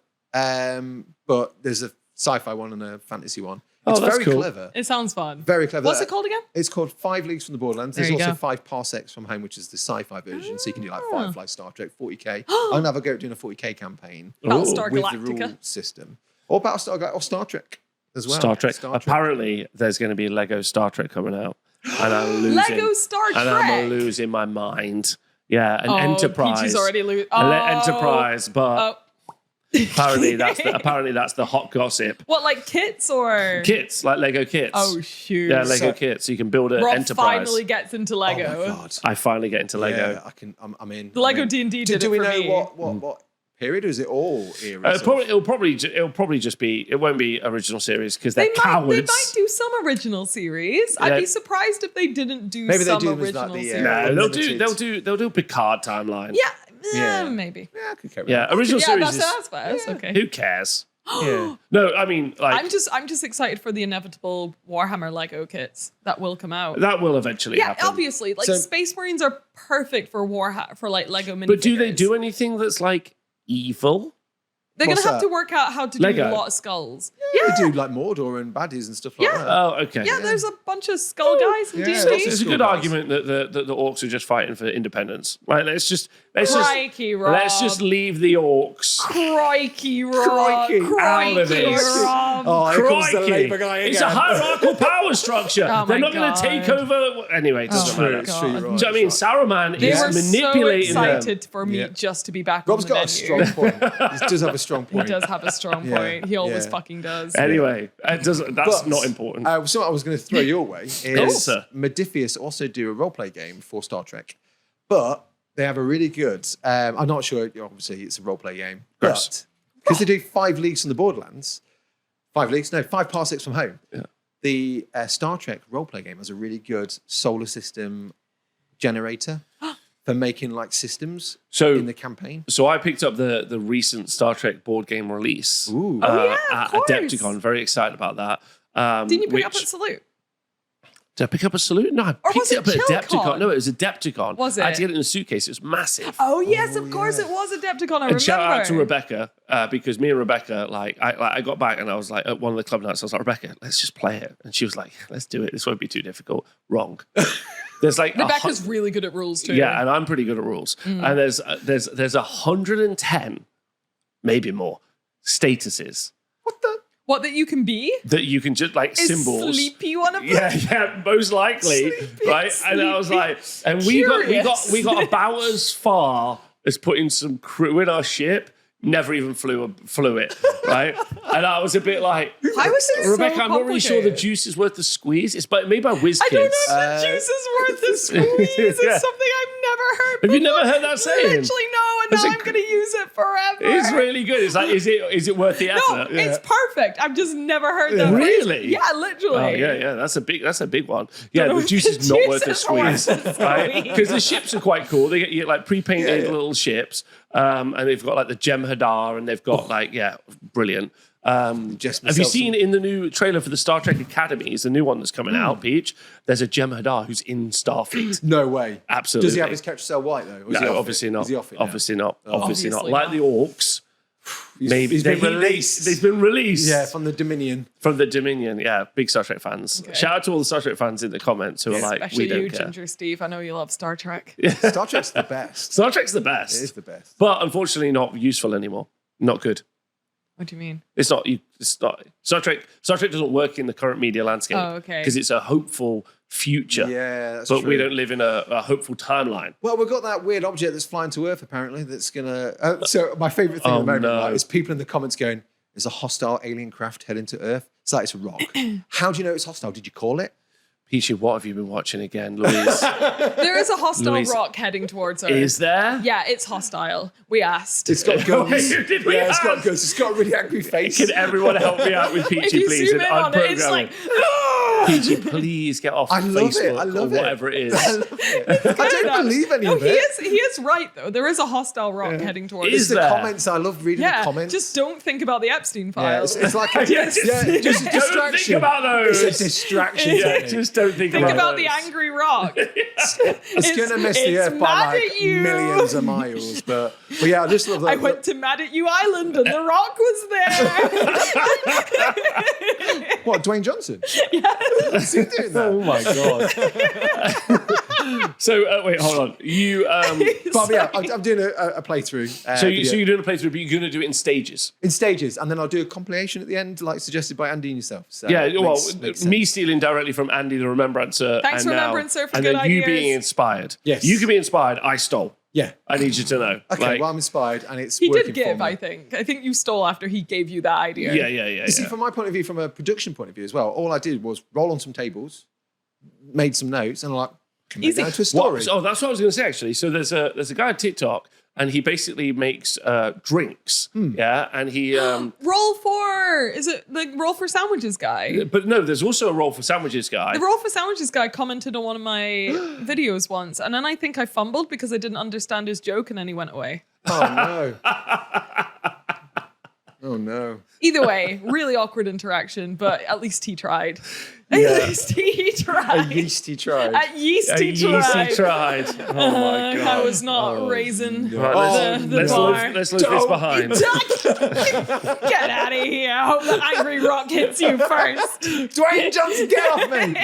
but there's a sci-fi one and a fantasy one. Oh, It's that's very cool. clever. It sounds fun. Very clever. What's it called again? It's called 5 Leagues from the Borderlands. There There's you also go. 5 Parsecs from Home, which is the sci-fi version. So you can do like Firefly, Star Trek, 40k. I'll never go doing a 40k campaign Battlestar with the Galactica. rule system. Or Battlestar Galactica or Star Trek as well. Star Trek. Apparently, there's going to be Lego Star Trek coming out, and I'm losing. Lego Star and I'm Trek. losing my mind. Yeah, an Oh, Enterprise. Peachy's already losing. Enterprise, but Oh. apparently that's the hot gossip. What, like kits or? Kits, like Lego kits. Oh, shoot. Yeah, Lego kits. So you can build an Rob Enterprise. finally gets into Oh Lego. my God. I finally get into Lego. Yeah, I'm in. The Lego I'm in. D&D Do did it we for know me. what period, or is it all eras? It'll probably just be. It won't be original series because they're They cowards. might do some original series. Yeah. I'd be surprised if they didn't do Maybe they some do this original like the, series. No, Unlimited. they'll do Picard timeline. Yeah, Yeah. maybe. Yeah, I could carry Yeah, that. original Yeah, series that's, is. that's fair. That's okay. Who cares? Yeah. No, I mean, like I'm just excited for the inevitable Warhammer Lego kits that will come out. that will eventually Yeah, happen. obviously. Like So- Space Marines are perfect for like Lego minifigures. But do they do anything that's like evil? They're gonna What's have that? to work out how to Lego. do a lot of skulls. Yeah, They do like Mordor and baddies and stuff like Yeah. that. Oh, okay. Yeah, there's a bunch of skull guys in Yeah, D&D. lots of There's a good School argument that the orcs are just fighting for independence. Right? Crikey, Rob. Let's just leave the orcs. Crikey, Rob. Crikey. Out of Crikey, this. Rob. Oh, here comes the Crikey. Labour guy again. It's a hierarchical power structure. Oh They're my not going to God. take over. Anyway, it doesn't matter. It's true, God. you're right, Do you know what I mean? it's right. Saruman They is were so manipulating them. excited for me Yeah. just to be back Rob's on the got a menu. strong point. He does have a strong He point. does have a strong Yeah. point. He always Yeah. fucking does. Anyway, it doesn't, that's But, not important. Something I was going to throw your way Cool, is sir. Modifius also do a roleplay game for Star Trek, but they have a really good. I'm not sure. Obviously, it's a roleplay game, Gross. but because they do 5 leagues from the Borderlands, 5 leagues, no, 5 parsecs from home. Yeah. The Star Trek roleplay game has a really good solar system generator for making like systems So- in the campaign. So I picked up the recent Star Trek board game release Ooh. yeah, at of course. Adepticon. Very excited about that. Didn't you pick up which- at Salute? Did I pick up a salute? No, I Or picked was it up it at Chillcon? Adepticon. No, it was Adepticon. Was I had to it? get it in a suitcase. It was massive. Oh, yes, of course it was Adepticon. I remember. And shout out to Rebecca because me and Rebecca, I got back and I was like at one of the club nights. I was like, Rebecca, let's just play it, and she was like, let's do it. This won't be too difficult. Wrong. There's like Rebecca's really good at rules too. yeah, and I'm pretty good at rules. And there's 110, maybe more, statuses What that you can be? that you can just like Is symbols. Sleepy one of them? Yeah, most likely, right? And I was like, and we got about as far as putting some crew in our ship. Never even flew it, right? And I was a bit like, Why was it Rebecca, so I'm not really sure the complicated? juice is worth the squeeze. It's made by WizKids. I don't know if the juice is worth the squeeze. It's Yeah. something I've never heard Have you before. never heard that saying? Literally no, and Is now it I'm going to use it forever. It's really good. It's like, is it worth the no, effort? it's perfect. I've just never heard that. Really? Yeah, literally. Oh yeah, that's a big one. Yeah, know the if juice the is not juice worth the is worth squeeze, the right? squeeze. Because the ships are quite cool. They get like pre-painted little ships, and they've got like the Jem'Hadar, and they've got brilliant. Just Have you myself seen in the new trailer for the Star Trek Academy? It's the new one that's coming Hmm. out, Peach. There's a Jem'Hadar who's in Starfleet. No way. Absolutely. Does he have his character cell white though? Or is he No, off obviously it? not. Is he off it now? Obviously not. Obviously not. Obviously Like not. the orcs. Maybe he's been released. They've been released. Yeah, from the Dominion. From the Dominion, yeah, big Star Trek fans. Okay. Shout out to all the Star Trek fans in the comments who are like, Especially we don't you, care. Ginger Steve. I know you love Star Trek. Star Trek's the best. Star Trek's the It best, is the best. but unfortunately not useful anymore. Not good. What do you mean? It's not. It's not. Star Trek doesn't work in the current media landscape. Oh, okay. Because it's a hopeful future, Yeah, that's but true. we don't live in a hopeful timeline. Well, we've got that weird object that's flying to Earth apparently that's gonna. So my favorite thing at Oh, the moment no. right, is people in the comments going, "There's a hostile alien craft heading to Earth." It's like it's a rock. How do you know it's hostile? Did you call it? Peachy, what have you been watching again, Louise? There is a hostile Louise, rock heading towards Earth. Is there? Yeah, it's hostile. We asked. It's got guns. Did we Yeah, it's got ask? guns. It's got a really angry face. Can everyone help me out with if Peachy, you please? zoom And in on it, it's unprogramming. like, Peachy, please get off I love it. Facebook I love or it. whatever it is. I love it. I don't believe any no, of he it. is right though. There is a hostile rock heading towards It's Is the there? comments. I love reading Yeah, the comments. just don't think about the Epstein yeah, files. it's like a, Yeah, just just a don't distraction. think about those. It's a distraction. Yeah, technique. just don't think Think about those. the angry rock. It's going to miss the it's Earth by mad like at you. millions of miles. But yeah, I just love that. I went to Mad at You Island and the rock was there. What, Dwayne Johnson? Is he doing that? Oh my god! So wait, hold on. You But yeah, I'm doing a playthrough. so video you're doing a playthrough, but you're going to do it in stages. in stages, and then I'll do a compilation at the end, like suggested by Andy and yourself. So Yeah, well, makes me sense. stealing directly from Andy the Remembrancer. Thanks, and now, Remembrancer, for and good then you ideas. being inspired. Yes. You can be inspired. I stole. Yeah. I need you to know. Okay, Like, well, I'm inspired, and it's He working did for give, me. I think. I think you stole after he gave you that idea. yeah. You see, from my point of view, from a production point of view as well, all I did was roll on some tables, made some notes, and I'm like, can make Easy. down to a story. Oh, that's what I was going to say actually. So there's a guy on TikTok, and he basically makes drinks. Yeah, and he. Roll for, is it the Roll for Sandwiches guy? But no, there's also a roll for sandwiches guy. The Roll for Sandwiches guy commented on one of my videos once, and then I think I fumbled because I didn't understand his joke, and then he went away. Oh, no. Oh, no. Either way, really awkward interaction, but at least he tried. Yeah. At least he tried. A yeasty tried. At yeast he tried. tried. Oh my god! I was not raising Right, the bar. let's leave this behind. Get out of here! I hope the angry rock hits you first. Dwayne Johnson, get off me!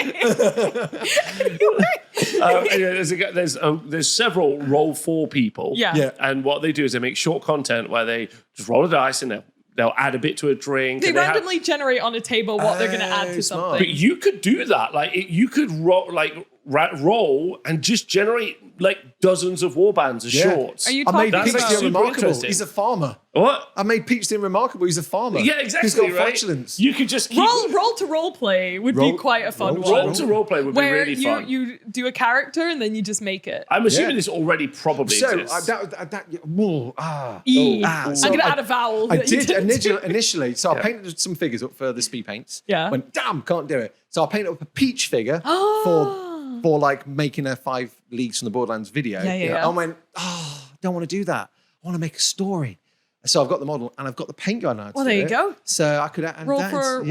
Anyway, there's several roll for people. Yeah. And what they do is they make short content where they just roll a dice and they'll add a bit to a drink. They and randomly generate on a table what they're going to add to smart. something. But you could do that. You could roll and just generate like dozens of warbands as shorts. Are you I talking made That's Peach like the super Remarkable. interesting. He's a farmer. What? I made Peach the Remarkable. He's a farmer. Yeah, exactly. He's got right? flatulence. You could just keep roll to role play would be quite a fun one. roll to role play would be Where really fun. you do a character and then you just make it. I'm assuming Yeah. this already probably So exists. so I'm going to add a vowel. I that you did didn't do. initially. So I painted some figures up for the speed paints. Yeah. Went, damn, can't do it. So I painted up a Peach figure for like making a 5 Leagues from the Borderlands video. Yeah. I went, I don't want to do that. I want to make a story. So I've got the model and I've got the paint gun now. Well, there you go. So I could add Roll for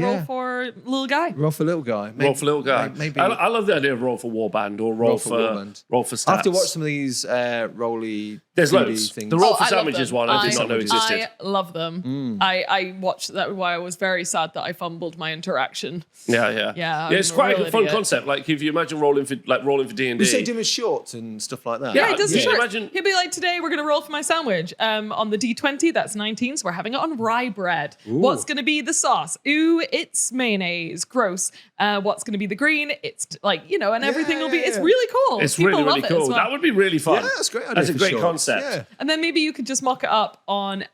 little guy. Roll for little guy. Roll for little guy. Maybe. I love the idea of roll for warband or roll for warband. roll for stats. I have to watch some of these rolly. There's 3D loads. things. The roll for I love sandwiches them. one I did not know existed. I love them. I watched that. Why I was very sad that I fumbled my interaction. Yeah. Yeah, It's I'm a quite real a fun idiot. concept. Like if you imagine rolling for D&D. We say doing shorts and stuff like that. Yeah, he does the Can you shorts. imagine- He'll be like, today we're going to roll for my sandwich. On the D20, that's 19, so we're having it on rye bread. What's going to be the sauce? Ooh, it's mayonnaise. Gross. What's going to be the green? It's and everything will be, it's really cool. It's People really, love really it as cool. well. That would be really fun. Yeah, that's a great idea. That's a for great shorts. concept. Yeah. And then maybe you could just mock it up on,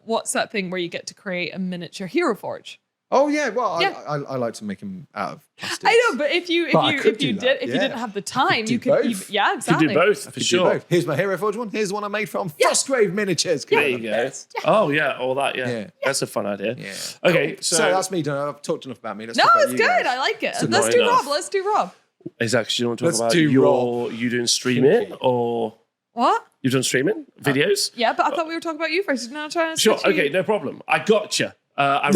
what's that thing where you get to create a miniature hero forge? Oh yeah, well, Yeah. I like to make them out of plastic. I know, but if you didn't have the time, do you could both. yeah, You exactly. could do both for Could do sure. both. Here's my Hero Forge one. Here's the one I made from Frostgrave Miniatures. There you go. Oh yeah, all that. Yeah. Yeah. That's a fun idea. Yeah. Okay, So so that's me done. I've talked enough about me. Let's No, talk about it's you good. guys. I like it. It's Let's not do enough. Rob. Let's do Rob. exactly. Do you want to Let's talk about do you doing streaming or What? you've done streaming videos? Yeah, but I thought we were talking about you first. No, trying to Sure. switch you. Okay, no problem. I gotcha. I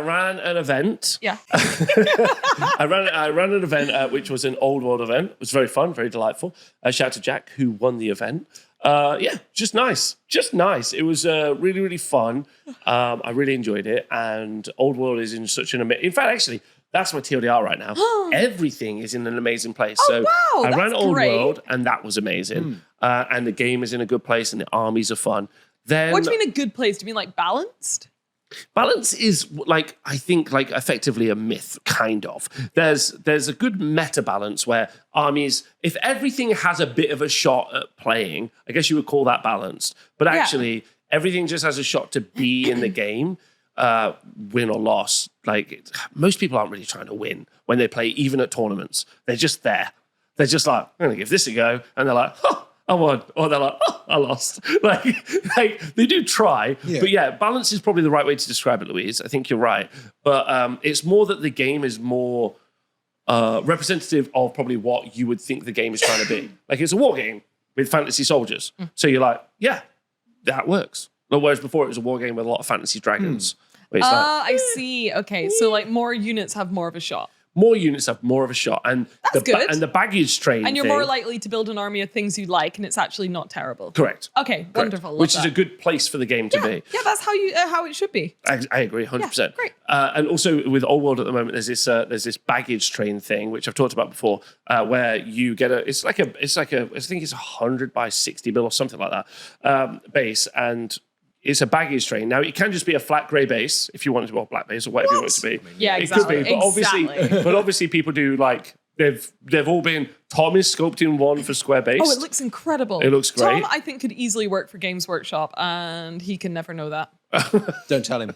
ran an event. Yeah. I ran an event which was an old world event. It was very fun, very delightful. Shout out to Jack who won the event. Just nice. It was really, really fun. I really enjoyed it. And old world is in such an amazing. In fact, actually, that's my TLDR right now. Everything is in an amazing place. So wow, I ran that's old great. world, and that was amazing. And the game is in a good place, and the armies are fun. Then What do you mean a good place? Do you mean like balanced? balance is I think effectively a myth, kind of. There's a good meta balance where armies, if everything has a bit of a shot at playing, I guess you would call that balanced. But actually, everything just has a shot to be in the game, win or loss. Most people aren't really trying to win when they play, even at tournaments. They're just there. They're just like, I'm gonna give this a go, and they're like, oh, I won, or they're like, oh, I lost. They do try, but yeah, balance is probably the right way to describe it, Louise. I think you're right, but it's more that the game is more representative of probably what you would think the game is trying to be. It's a war game with fantasy soldiers, so you're like, yeah, that works. Whereas before it was a war game with a lot of fantasy dragons. I see. Okay, so more units have more of a shot. More units have more of a shot, and good. And the baggage train, And you're more likely to build an army of things you like, and it's actually not terrible. correct. Okay, Correct. wonderful. Love Which that. is a good place for the game to be. Yeah, that's how it should be. I agree, 100%. Yeah, great. And also with Old World at the moment, there's this baggage train thing, which I've talked about before, where you get I think it's 100 by 60 mil or something like that base, and it's a baggage train. Now, it can just be a flat grey base if you want it to be, or black base or whatever you want it to be. Yeah, It exactly. could be, but obviously people do they've all been, Tom is sculpting one for square base. Oh, it looks incredible. It looks great. Tom, I think, could easily work for Games Workshop, and he can never know that. Don't tell him.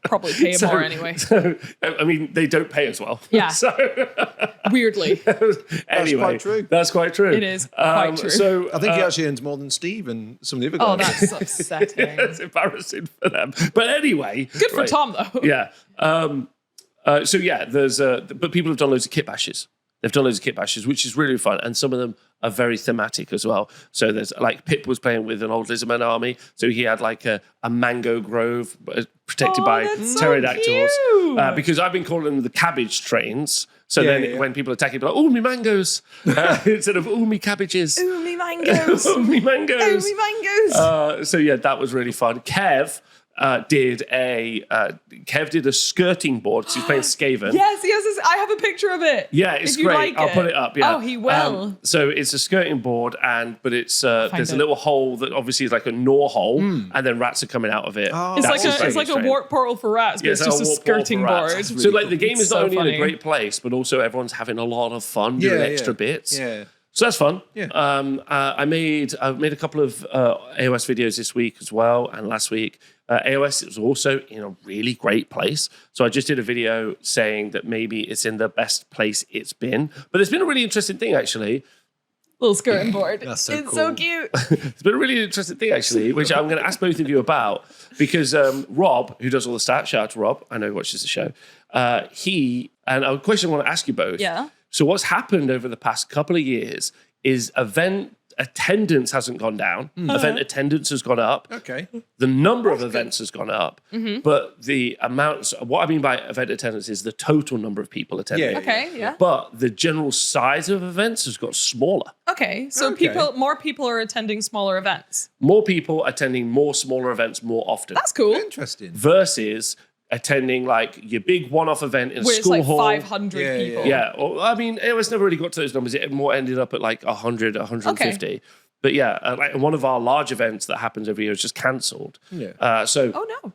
Probably pay him more anyway. I mean, they don't pay as well. Yeah. So Weirdly. anyway, quite true. That's quite true. It is quite true. So I think he actually earns more than Steve and some of the Oh, other guys. that's upsetting. it's embarrassing for them. But anyway, Good for Tom, though. Yeah. But people have done loads of kit bashes. They've done loads of kit bashes, which is really fun. And some of them are very thematic as well. So there's like Pip was playing with an old lizardman army. So he had like a mango grove protected by pterodactyls. So Because I've been calling them the cabbage trains. So then when people attack it, they're like, oh, me mangoes. Instead of, oh, me cabbages. Ooh, me mangoes. Oh, me mangoes. Ooh, me mangoes. So yeah, that was really fun. Kev did a skirting board because he's playing Skaven. Yes, I have a picture of it. Yeah, it's if you great. like I'll it. put it up. Yeah. Oh, he will. So it's a skirting board, but it's there's a little hole that obviously is like a gnaw hole, and then rats are coming out of it. Oh, It's like a warp portal for rats, but it's just a skirting board. So like the game is not so only in funny. a great place, but also everyone's having a lot of fun doing extra bits. Yeah. So that's fun. Yeah. I've made a couple of AOS videos this week as well, and last week. AOS is also in a really great place. So I just did a video saying that maybe it's in the best place it's been. But there's been a really interesting thing, actually. Little skirting board. That's so it's cool. so cute. It's been a really interesting thing, actually, which I'm going to ask both of you about. Because Rob, who does all the stats, shout out to Rob, I know he watches the show, and a question I want to ask you both. Yeah. So what's happened over the past couple of years is event attendance hasn't gone down. Event attendance has gone up. Okay. The number of events has gone up, but the amount, what I mean by event attendance is the total number of people attending. Yeah. Okay, yeah. But the general size of events has got smaller. Okay, so Okay. more people are attending smaller events. More people attending more smaller events more often. That's cool. Interesting. Versus attending like your big one-off event in a Where it's school like hall. 500 Yeah, people. Yeah, well, I mean, it was never really got to those numbers. It more ended up at like 100, 150. Okay. But yeah, like one of our large events that happens every year is just cancelled. Yeah. So Oh no.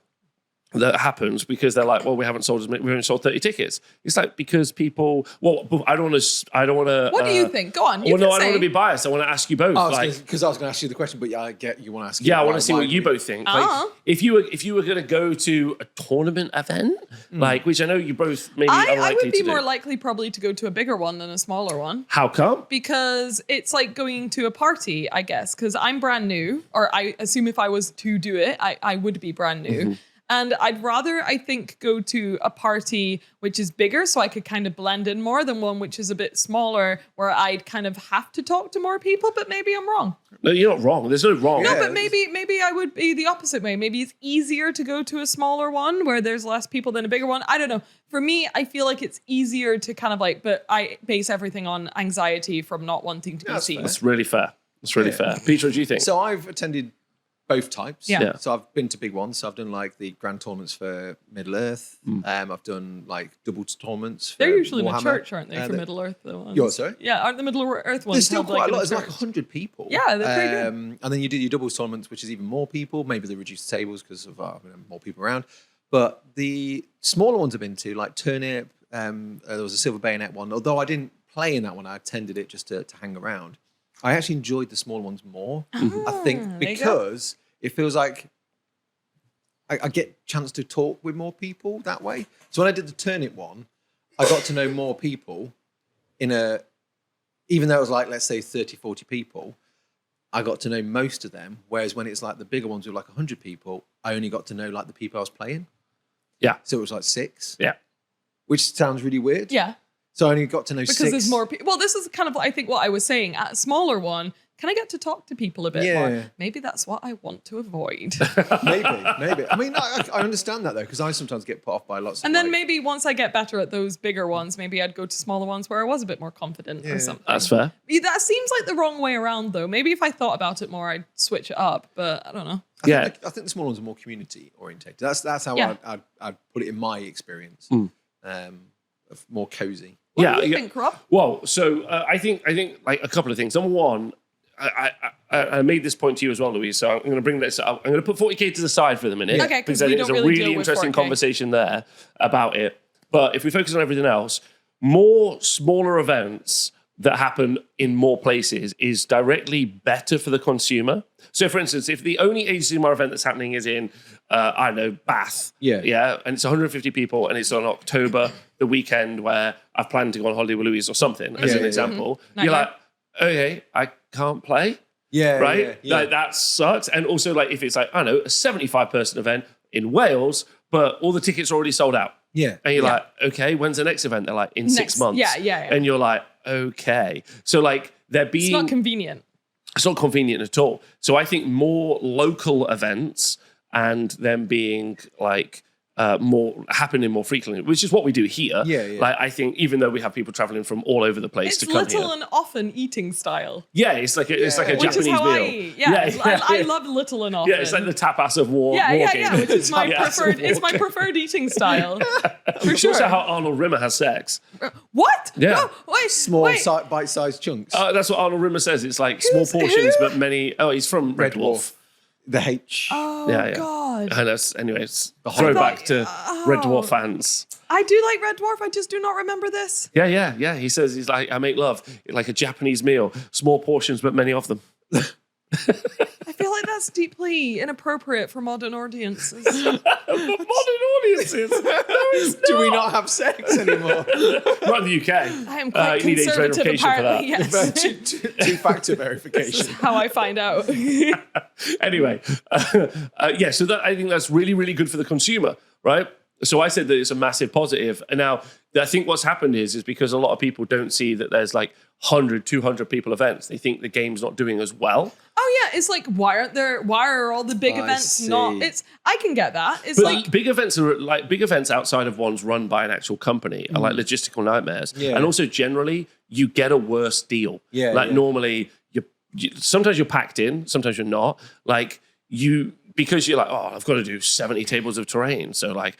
that happens because they're like, well, we haven't sold as many, we only sold 30 tickets. It's like because people, well, I don't want to. What do you think? Go on. You Well, no, can I don't say. want to be biased. I want to ask you both. Because I was going to ask you the question, but yeah, I get you want to ask. Yeah, I want why- to see why what you we- both think. Uh-huh. Like, if you were going to go to a tournament event, like which I know you both maybe I unlikely would be to more do. likely probably to go to a bigger one than a smaller one. How come? Because it's like going to a party, I guess, because I'm brand new, or I assume if I was to do it, I would be brand new. And I'd rather, I think, go to a party which is bigger so I could kind of blend in more than one which is a bit smaller where I'd kind of have to talk to more people, but maybe I'm wrong. No, you're not wrong. There's no wrong. No, Yeah. but maybe I would be the opposite way. Maybe it's easier to go to a smaller one where there's less people than a bigger one. I don't know. For me, I feel like it's easier to kind of like, but I base everything on anxiety from not wanting to be That's seen. fair. That's really fair. That's really fair. Peter, what do you think? So I've attended both types. Yeah. Yeah. So I've been to big ones. So I've done like the grand tournaments for Middle Earth. I've done like double tournaments. For They're usually in a Warhammer. church, aren't they, for the- Middle Earth? The ones. Yours, sorry? Yeah, aren't the Middle Earth ones There's still held, quite like, a lot. in There's a like church? 100 people. Yeah, they're pretty good. And then you do your doubles tournaments, which is even more people. Maybe they reduce the tables because of more people around. But the smaller ones I've been to, like Turnip, there was a Silver Bayonet one. Although I didn't play in that one, I attended it just to hang around. I actually enjoyed the smaller ones more. I think there you go. because it feels like I get a chance to talk with more people that way. So when I did the Turnip one, I got to know more people even though it was like, let's say 30, 40 people, I got to know most of them. Whereas when it's like the bigger ones with like 100 people, I only got to know like the people I was playing. Yeah. So it was like 6. Yeah. Which sounds really weird. Yeah, So I only got to know because 6. there's more people. Well, this is kind of, I think, what I was saying. At a smaller one, can I get to talk to people a bit Yeah. more? Maybe that's what I want to avoid. Maybe. I mean, I understand that though, because I sometimes get put off by lots of And then like- maybe once I get better at those bigger ones, maybe I'd go to smaller ones where I was a bit more confident or something. That's fair. Yeah, that seems like the wrong way around, though. Maybe if I thought about it more, I'd switch it up, but I don't know. Yeah. I think the small ones are more community orientated. That's how Yeah. I'd put it in my experience. Of more cozy. What do you think, Rob? Well, so I think like a couple of things. Number one, I made this point to you as well, Louise. So I'm going to bring this up. I'm going to put 40K to the side for the minute. Okay, 'cause because I we think don't there's a really really deal with interesting 4K. conversation there about it. But if we focus on everything else, more smaller events that happen in more places is directly better for the consumer. So, for instance, if the only AGCMR event that's happening is in, I don't know, Bath, Yeah. and it's 150 people, and it's on October, the weekend where I've planned to go on holiday with Louise or something, as Yeah, an yeah. example, Mhm. you're like, okay, I can't play, Yeah. right? Yeah. Like, that sucks. And also, like, if it's like, I don't know, a 75-person event in Wales, but all the tickets are already sold out. Yeah. And you're like, okay, when's the next event? They're like, in 6 Next- months. yeah. And you're like, okay. So like they're being... It's not convenient. It's not convenient at all. So I think more local events and them being like more happening more frequently, which is what we do here. Yeah. Like I think even though we have people traveling from all over the place It's to come here. little and often eating style. Yeah, it's like a Which Japanese is how meal. I eat. I love little and often. Yeah, it's like the tapas of war. Yeah, which is my Tapas of preferred. It's my war preferred eating style. For It's sure. also how Arnold Rimmer has sex. What? Yeah. No, wait, Small, wait. bite-sized chunks. That's what Arnold Rimmer says. It's like small portions, but many. Oh, he's from Red Dwarf. The H. Oh Yeah. God. And that's, anyways, whole throwback to Red Dwarf fans. I do like Red Dwarf. I just do not remember this. Yeah. He says he's like, I make love like a Japanese meal, small portions, but many of them. I feel like that's deeply inappropriate for modern audiences. Modern audiences. Do we not have sex anymore? Not in the UK. I am quite you need age conservative, verification for apparently. that. Yes. Two-factor verification. How I find out. Anyway, so that, I think that's really, really good for the consumer, right? So I said that it's a massive positive. And now I think what's happened is because a lot of people don't see that there's like 100, 200 people events. They think the game's not doing as well. Oh yeah, it's like why are all the big events not? I can get that. It's But like big events outside of ones run by an actual company are like logistical nightmares. Yeah. And also generally you get a worse deal. Yeah, Like yeah. normally sometimes you're packed in, sometimes you're not. Like because you're like, oh, I've got to do 70 tables of terrain. So like,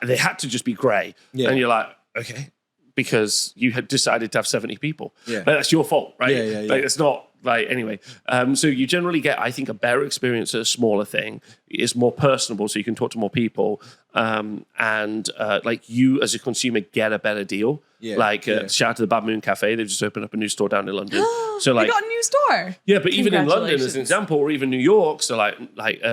they had to just be grey. Yeah. And you're like, okay, because you had decided to have 70 people. Yeah. Like, that's your fault, right? Yeah. Like it's not like, anyway. So you generally get, I think, a better experience at a smaller thing. It's more personable, so you can talk to more people. And like you as a consumer get a better deal. Yeah. Shout out to the Bad Moon Cafe. They've just opened up a new store down in London. So like, you got a new store. yeah, but even in London, as Congratulations. an example, or even New York, so like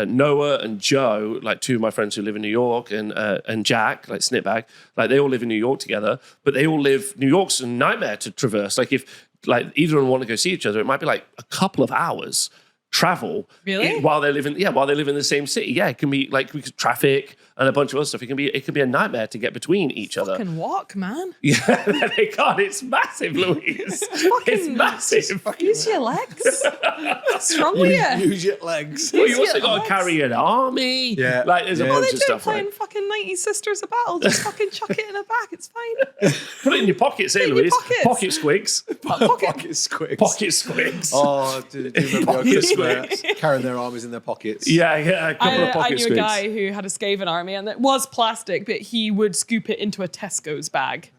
Noah and Joe, like two of my friends who live in New York, and Jack, like Snipbag, like they all live in New York together, but they all live. New York's a nightmare to traverse. Like if like either of them want to go see each other, it might be like a couple of hours travel. Really? While they live in the same city. Yeah, it can be like because traffic and a bunch of other stuff. It can be a nightmare to get between each other. Fucking walk, man. Yeah, they can't. It's massive, Louise. It's massive. Use your legs. What's wrong with you? Use your legs. Well, you Use also your got to legs. carry an army. Yeah. Like there's a Yeah. What are bunch they of doing stuff. playing Right? fucking 90 Sisters of Battle? Just fucking chuck it in a bag. It's fine. Put it in your pockets, eh, in your Louise? pockets. Pocket squigs. Pocket squigs. Pocket squigs. Oh, do you remember Pocket those squigs. carrying their armies in their pockets? Yeah, a couple of I pocket knew a squigs. guy who had a Skaven army and it was plastic, but he would scoop it into a Tesco's bag.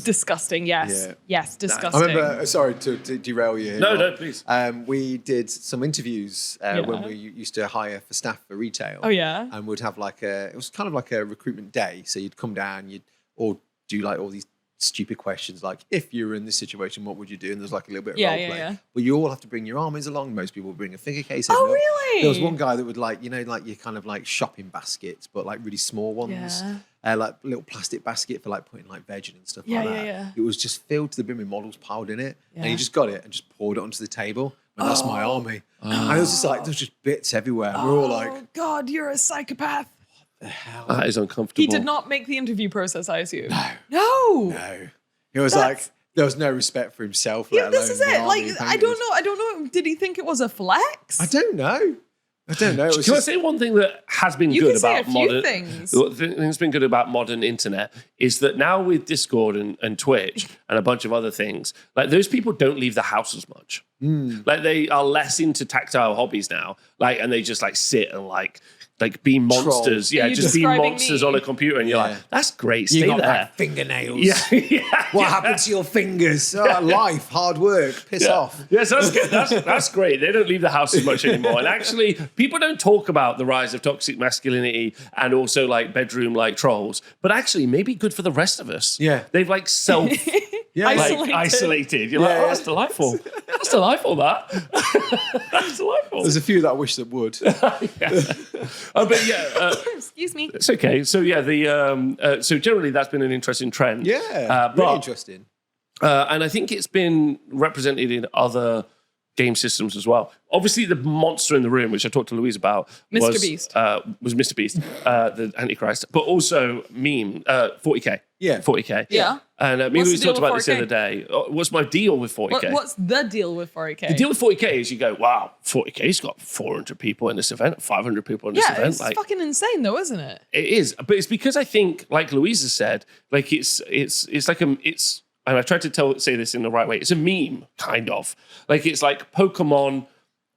Disgusting, yes. Yeah. Yes, I disgusting. remember, sorry to derail you here. No, Mark. please. We did some interviews when we used to hire for staff for retail. Oh, yeah? And we'd have it was kind of like a recruitment day. So you'd come down, you'd all do like all these stupid questions like, if you were in this situation, what would you do? And there's like a little bit of role play. Yeah. But you all have to bring your armies along. Most people would bring a figure case. Oh, everyone- really? There was one guy that would like your kind of like shopping baskets, but like really small ones. Yeah. Like little plastic basket for like putting like veg and stuff Yeah, like yeah, that. yeah. It was just filled to the brim with models piled in it. And Yeah. he just got it and just poured it onto the table. And that's my army. And it was just like, there was just bits everywhere. And we were all like, Oh, God, you're a psychopath. the hell? That is uncomfortable. He did not make the interview process, I assume. No. No. It was That's- like, there was no respect for himself. Yeah, let this alone is the it. army Like, he I painted. don't know. Did he think it was a flex? I don't know. It was Can I just, say one thing that has been You good can say about a few modern things. The thing that's been good about modern internet is that now with Discord and Twitch and a bunch of other things, like those people don't leave the house as much. Like they are less into tactile hobbies now. Like, and they just like sit and like be monsters. Yeah, Are you just be describing monsters me? on a computer. And you're Yeah. like, that's great. Stay you got there. black fingernails. Yeah. What happened to your fingers? Oh, life, hard work, piss off. Yes, that's good. That's great. They don't leave the house as much anymore. And actually, people don't talk about the rise of toxic masculinity and also like bedroom like trolls. But actually, maybe good for the rest of us. Yeah. They've like self isolated. You're like, Yeah. oh, that's delightful. That's delightful. That's delightful. There's a few that I wish that would. But yeah. Excuse me. It's okay. So yeah, so generally that's been an interesting trend. Yeah, but really interesting. And I think it's been represented in other game systems as well. Obviously, the monster in the room, which I talked to Louise about, Mr. Beast. Was Mr. Beast, the Antichrist, but also meme, 40K. Yeah. 40K. Yeah. And me and What's Louise the deal talked about with this the other 40K? day. What's my deal with 40K? What's the deal with 40K? The deal with 40K is you go, wow, 40K's got 400 people in this event, 500 people in this event. It's fucking insane though, isn't it? It is, but it's because I think, like Louise has said, like it's like and I tried to say this in the right way. It's a meme, kind of. Like it's like Pokemon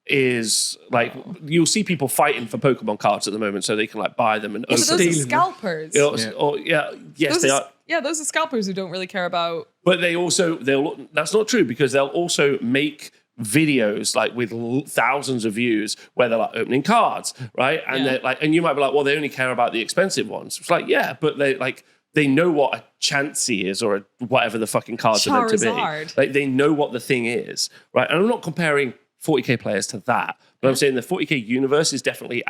is like you'll see people fighting for Pokemon cards at the moment, so they can like buy them and Yeah, but open those are them. scalpers. Yes, they are. Yeah, those are scalpers who don't really care about. But that's not true because they'll also make videos like with thousands of views where they're like opening cards, right? And they're like, and you might be like, well, they only care about the expensive ones. It's like, yeah, but they know what a Chansey is or whatever the fucking cards are meant to be. Charizard. Like they know what the thing is, right? And I'm not comparing 40K players to that, but I'm saying the 40K universe is definitely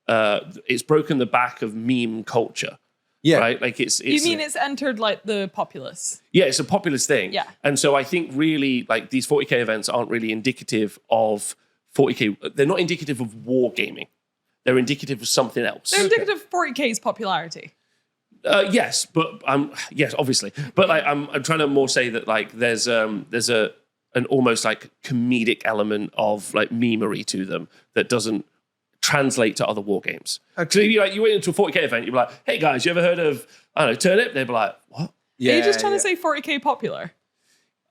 it's broken the back of meme culture. Yeah. Right? Like it's You mean it's entered like the populace? yeah, it's a populist thing. Yeah. And so I think really like these 40K events aren't really indicative of 40K. They're not indicative of wargaming. They're indicative of something else. They're indicative of 40K's popularity. Yes, but yes, obviously. But like, I'm trying to more say that like there's an almost like comedic element of like memery to them that doesn't translate to other war games. So you went into a 40K event, you'd be like, hey guys, you ever heard of Turnip? They'd be like, what? Yeah, Are you just trying to say 40K popular?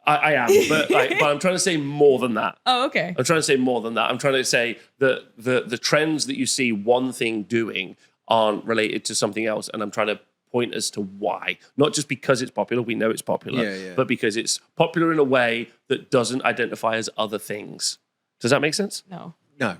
I am, but I'm trying to say more than that. Oh, okay. I'm trying to say more than that. I'm trying to say that the trends that you see one thing doing aren't related to something else, and I'm trying to point as to why. Not just because it's popular, we know it's popular, but because it's popular in a way that doesn't identify as other things. Does that make sense? No. No.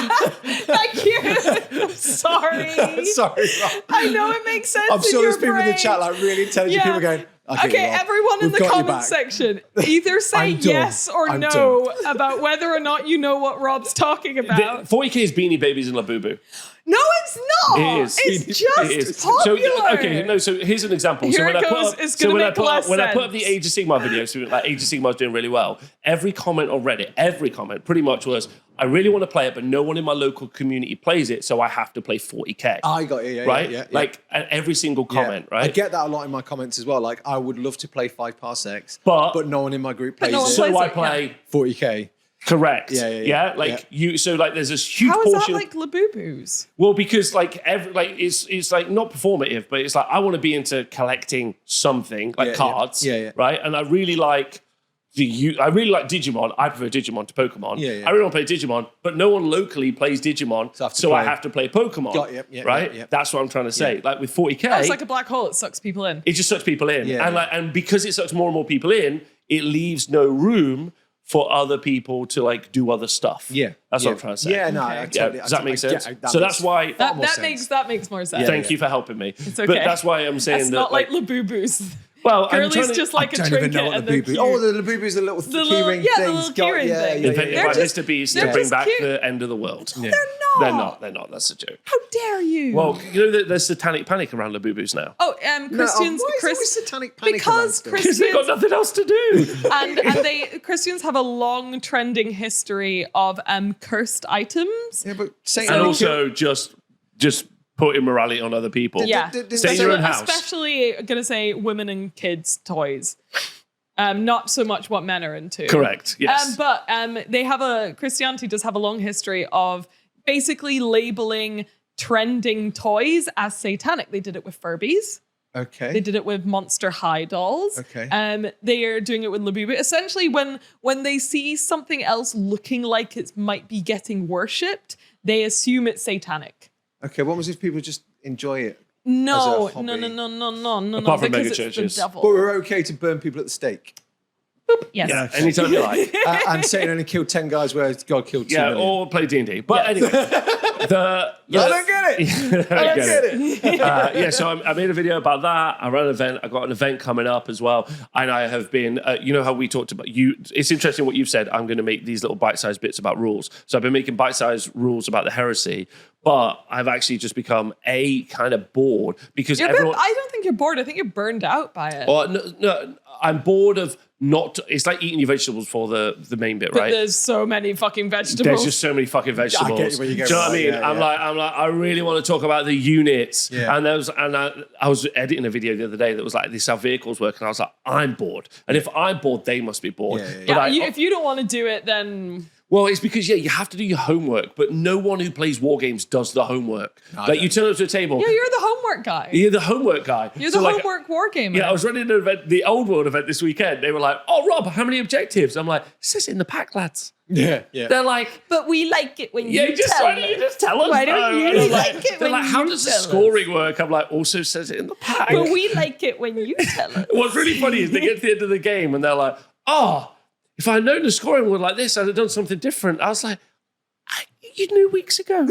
Thank you. I'm sorry. Sorry. I know it makes sense. I'm sure in there's your people in the brain. chat like really intelligent people going, Okay, everyone in We've the got your comment back. section, either say I'm done. yes or I'm no about whether or not you know what Rob's talking about. 40K is Beanie Babies and Labubu. No, it's not. It is. It's just It is. popular. So here's an example. Here so when it I put goes. up, It's so gonna when I make put less up, when I put up the sense. Age of Sigmar video, so like Age of Sigmar's doing really well. Every comment on Reddit, every comment pretty much was, I really want to play it, but no one in my local community plays it, so I have to play 40K. I got it, right? Yeah. Like at every single comment, right? I get that a lot in my comments as well. Like, I would love to play 5 parsecs, but no one in my group plays no one it. plays so I it, play 40K. correct. Yeah. Like you. So like, there's this huge How is portion. that like Labubu's? Well, because like it's like not performative, but it's like I want to be into collecting something like cards, right? And I really like Digimon. I prefer Digimon to Pokemon. I really want to play Digimon, but no one locally plays Digimon, so I have to play Pokemon. Right? That's what I'm trying to say. Like with 40K, It's like a black hole. It sucks people in. it just sucks people in, Yeah. and because it sucks more and more people in, it leaves no room for other people to like do other stuff. That's what I'm trying to say. Yeah, no, I totally, Does that make sense? that So that's why. That makes more sense. Thank you for helping me. It's okay. But that's why I'm saying It's that. not like Labubu's. well, I'm Girlie's trying to, just like a don't trinket even know what and the they're boo-boo. cute. Oh, the boo-boos are little little- keyring yeah, the things. little keyring things. invented They're by just- Mr. Beast they're to bring just back cute. the end of the world. They're They're not. not. That's a joke. How dare you? Well, you know that there's satanic panic around Labubus now. Oh, Christians. why is there always satanic panic because around stuff? Because they've got nothing else to do. and Christians have a long trending history of cursed items. Yeah, but Satan And only also just put immorality on other people. Yeah, Stay in your own house. Especially gonna say women and kids toys. Not so much what men are into. Correct. Yes. But Christianity does have a long history of basically labeling trending toys as satanic. They did it with Furbies. Okay. They did it with Monster High dolls. Okay. They are doing it with Labubu. Essentially, when they see something else looking like it might be getting worshipped, they assume it's satanic. Okay, what was if people just enjoy it? No, as a hobby? no. Apart from because it's megachurches. the devil. But we're okay to burn people at the stake. Yes. Yeah, anytime you like. And Satan only killed 10 guys where God killed 2 Yeah, million. or play D&D. But anyway, I don't get it. I don't get it. So I made a video about that. I ran an event. I got an event coming up as well. And I have been, you know how we talked about you. It's interesting what you've said. I'm going to make these little bite-sized bits about rules. So I've been making bite-sized rules about the heresy. But I've actually just become kind of bored because everyone. I don't think you're bored. I think you're burned out by it. No, I'm bored of it's like eating your vegetables for the main bit, But right? there's so many fucking vegetables. There's just so many fucking vegetables. I get where you're going Do you know what I with mean? that, I'm like, I really want to talk about the units. Yeah. And I was editing a video the other day that was like, this is how vehicles work. And I was like, I'm bored. And if I'm bored, they must be bored. Yeah. But if you don't want to do it, then well, it's because, you have to do your homework, but no one who plays war games does the homework. Like, you turn up to a table. yeah, you're the homework guy. You're the homework guy. You're the homework wargamer. Yeah, I was running an event, the Old World event this weekend. They were like, oh, Rob, how many objectives? I'm like, it says it in the pack, lads. Yeah. They're like, but we like it when you just tell us. Why don't you And I'm like it they're when like, how you does the tell us? scoring work? I'm like, also says it in the pack. But we like it when you tell us. What's really funny is they get to the end of the game and they're like, oh, if I'd known the scoring was like this, I'd have done something different. I was like, you knew weeks ago.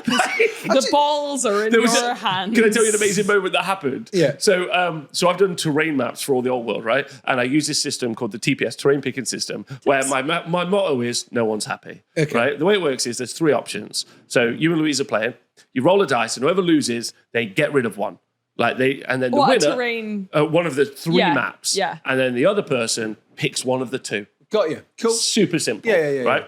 The balls are in your hands. Can I tell you an amazing moment that happened? Yeah. So I've done terrain maps for all the Old World, right? And I use this system called the TPS, terrain picking system, where my motto is no one's happy. Okay. Right? The way it works is there's 3 options. So you and Louise are playing. You roll a dice, and whoever loses, they get rid of one. And then the winner, terrain? one of the 3 maps. Yeah. And then the other person picks one of the 2. Got you. Cool. Super simple. Yeah. Right?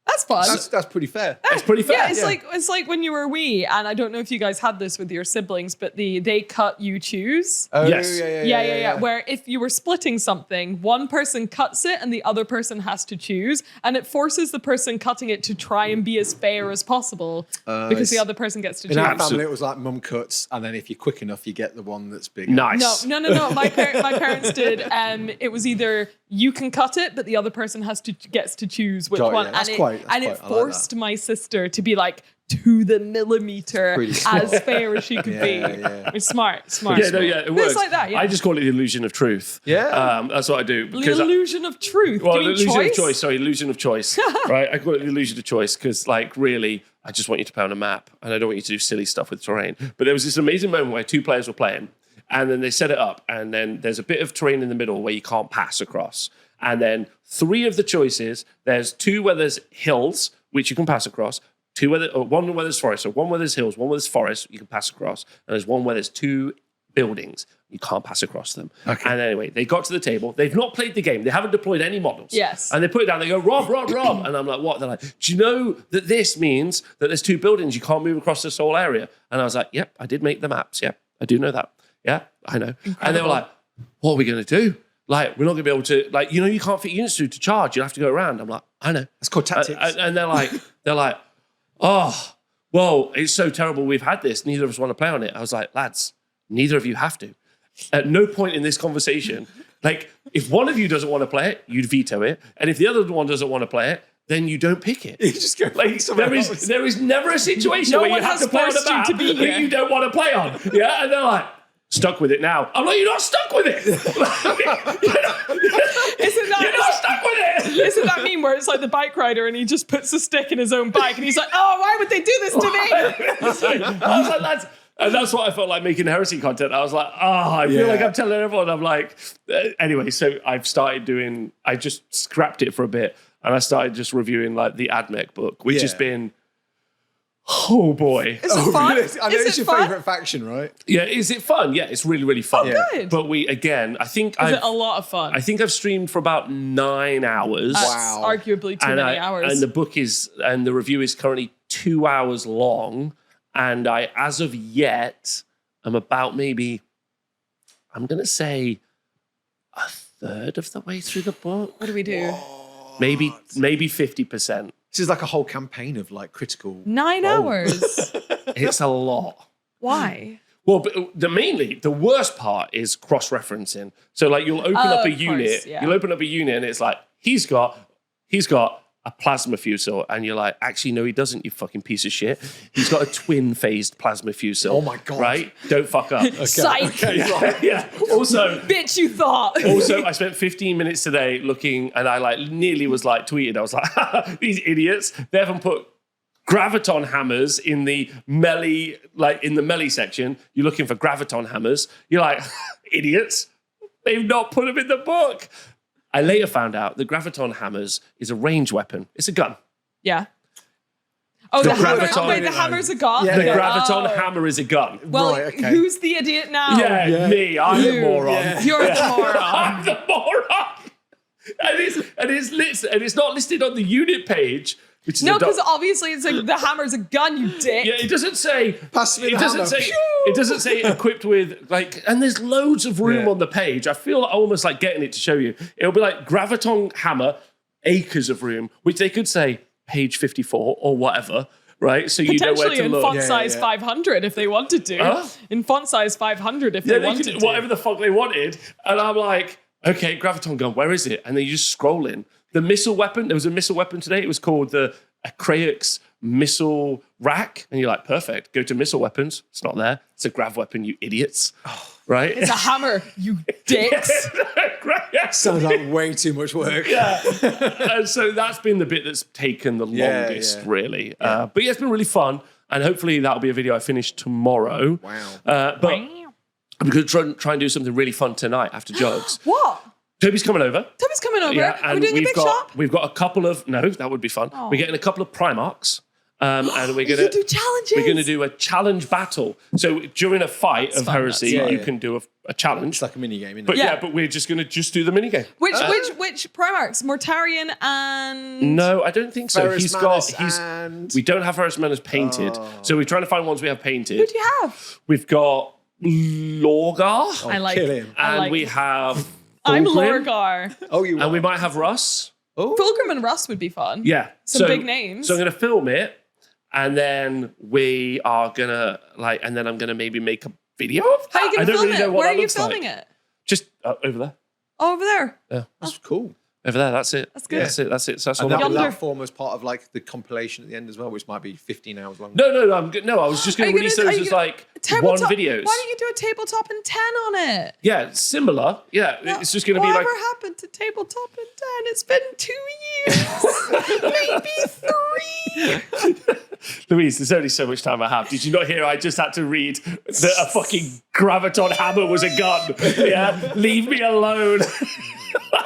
That's fun. That's pretty fair. It's pretty fair. Yeah, it's like when you were wee, and I don't know if you guys had this with your siblings, but they cut, you choose. Oh, Yes. Yeah. Where if you were splitting something, one person cuts it and the other person has to choose, and it forces the person cutting it to try and be as fair as possible because the other person gets to choose. In our family, it was like mum cuts, and then if you're quick enough, you get the one that's bigger. Nice. No. My parents did. It was either you can cut it, but the other person gets to choose which Got one. you. That's And quite- it I like forced my sister to be like to the millimeter Pretty smart. as fair as she could be. Yeah. It's smart. Yeah, no, yeah, it But works. it's like that. Yeah. I just call it the illusion of truth. Yeah. That's what I do. The Because illusion of truth. well, Do you mean illusion choice? of choice. Sorry, illusion of choice. Right? I call it the illusion of choice because, like, really, I just want you to play on a map and I don't want you to do silly stuff with terrain. But there was this amazing moment where 2 players were playing and then they set it up and then there's a bit of terrain in the middle where you can't pass across. And then 3 of the choices, there's 2 where there's hills, which you can pass across, 2 one where there's forest, so 1 where there's hills, 1 where there's forest, you can pass across, and there's 1 where there's 2 buildings, you can't pass across them. Okay. And anyway, they got to the table, they've not played the game, they haven't deployed any models. Yes. And they put it down, they go, Rob. And I'm like, what? They're like, do you know that this means that there's 2 buildings, you can't move across this whole area? And I was like, yep, I did make the maps, yep, I do know that. Yeah, I know. Incredible. And they were like, what are we going to do? Like, we're not going to be able to, like, you can't fit units through to charge. You'll have to go around. I'm like, I know. That's called tactics. And they're like, oh, well, it's so terrible we've had this. Neither of us want to play on it. I was like, lads, neither of you have to. At no point in this conversation, like, if one of you doesn't want to play it, you'd veto it. And if the other one doesn't want to play it, then you don't pick it. You just go Like, there is never a situation No where you one have has to play on a forced you map to be here. that you don't want to play on. Yeah, and they're like, stuck with it now. I'm like, you're not stuck with it. You're not stuck with it. Isn't that meme where it's like the bike rider and he just puts a stick in his own bike and he's like, oh, why would they do this to me? I was like, and that's what I felt like making heresy content. I was like, I feel like I'm telling everyone. I'm like, anyway, so I just scrapped it for a bit and I started just reviewing like the AdMech book, which has been, oh boy. Is it fun? Really? I know Is it's it your fun? favourite faction, right? Yeah, is it fun? Yeah, it's really, really fun. Oh, good. But I think Is it a lot of fun? I think I've streamed for about 9 hours. That's Wow. arguably too many hours. And the review is currently 2 hours long. And as of yet, I'm about maybe, I'm going to say a third of the way through the book. What do we do? Maybe 50%. This is like a whole campaign of like critical. 9 hours. It's a lot. Why? Well, but the worst part is cross-referencing. So like you'll open up a unit, yeah. you'll open up a unit and it's like, he's got a plasma fusel. And you're like, actually, no, he doesn't, you fucking piece of shit. He's got a twin-phased plasma fusel. Oh my God. Right? Don't fuck up. Psych. Yeah. Also, Bitch, you thought. I spent 15 minutes today looking and I like nearly was like tweeted. I was like, these idiots, they haven't put graviton hammers in the melee, like in the melee section. You're looking for graviton hammers. You're like, idiots. They've not put them in the book. I later found out that graviton hammers is a range weapon. It's a gun. Yeah. Oh, The the hammer. graviton- Oh, wait, the hammer's a gun. Yeah, The yeah. graviton hammer is a gun. Well, Right, okay. who's the idiot now? Yeah, me. I'm the moron. Yeah. You're the moron. I'm the moron. And it's not listed on the unit page. Which is No, a because obviously it's like the hammer's a gun, you dick. yeah, it doesn't say. Pass me the it doesn't hammer. say. It doesn't say equipped with like. And there's loads of room Yeah. on the page. I feel almost like getting it to show you. It'll be like graviton hammer, acres of room, which they could say page 54 or whatever, right? So you know where Potentially to in look. font Yeah, size yeah. 500 if they wanted to. Huh? In font size 500 if Yeah, they they wanted could do to. whatever the fuck they wanted. And I'm like, okay, graviton gun, where is it? And then you just scroll in. The missile weapon, there was a missile weapon today. It was called the Akraeus missile rack. And you're like, perfect. Go to missile weapons. It's not there. It's a grav weapon, you idiots. Right? It's a hammer, you dicks. Sounds like way too much work. Yeah. And so that's been the bit that's taken the Yeah, longest, yeah. really. But yeah, it's been really fun. And hopefully that'll be a video I finish tomorrow. Wow. But I'm going to try and do something really fun tonight after Juggz. What? Toby's coming over. Toby's coming over. Yeah, Are we doing a big shop? We've got a couple of that would be fun. Oh. We're getting a couple of Primarchs, and we're You gonna do challenges. we're gonna do a challenge battle. So during a fight of fun, heresy, that's fun. you Yeah, can do a challenge. It's like a mini game, isn't But it? yeah, Yeah. but we're just gonna do the minigame. Which Primarchs? Mortarion and... No, I don't think so. Ferrus Manus and We don't have Ferrus Manus painted, so we're trying to find ones we have painted. Who do you have? We've got Lorgar, I like kill him. I and like we have I'm Fulgrim, Lorgar. Oh, you and we might have Russ. Oh, Fulgrim and Russ would be fun. Yeah, Some big names. So I'm going to film it, and then we are gonna and then I'm gonna maybe make a video of that. How are you I going to don't film really know it? what Where that are you looks filming like. it? Just over there. Oh, over there. that's cool. Over there. That's it. That's good. That's it. That's it. So that's all And I'm that, doing. Yonder. that form as part of like the compilation at the end as well, which might be 15 hours long. No, I'm good. No, I was just going Are to you release gonna- those are you as gonna- like one Tabletop. videos. Why don't you do a tabletop and 10 on it? Yeah, similar. Yeah, it's just going to be like. Whatever happened to tabletop and 10? It's been 2 years. Maybe 3. Louise, there's only so much time I have. Did you not hear I just had to read that a fucking graviton hammer was a gun? Yeah, leave me alone.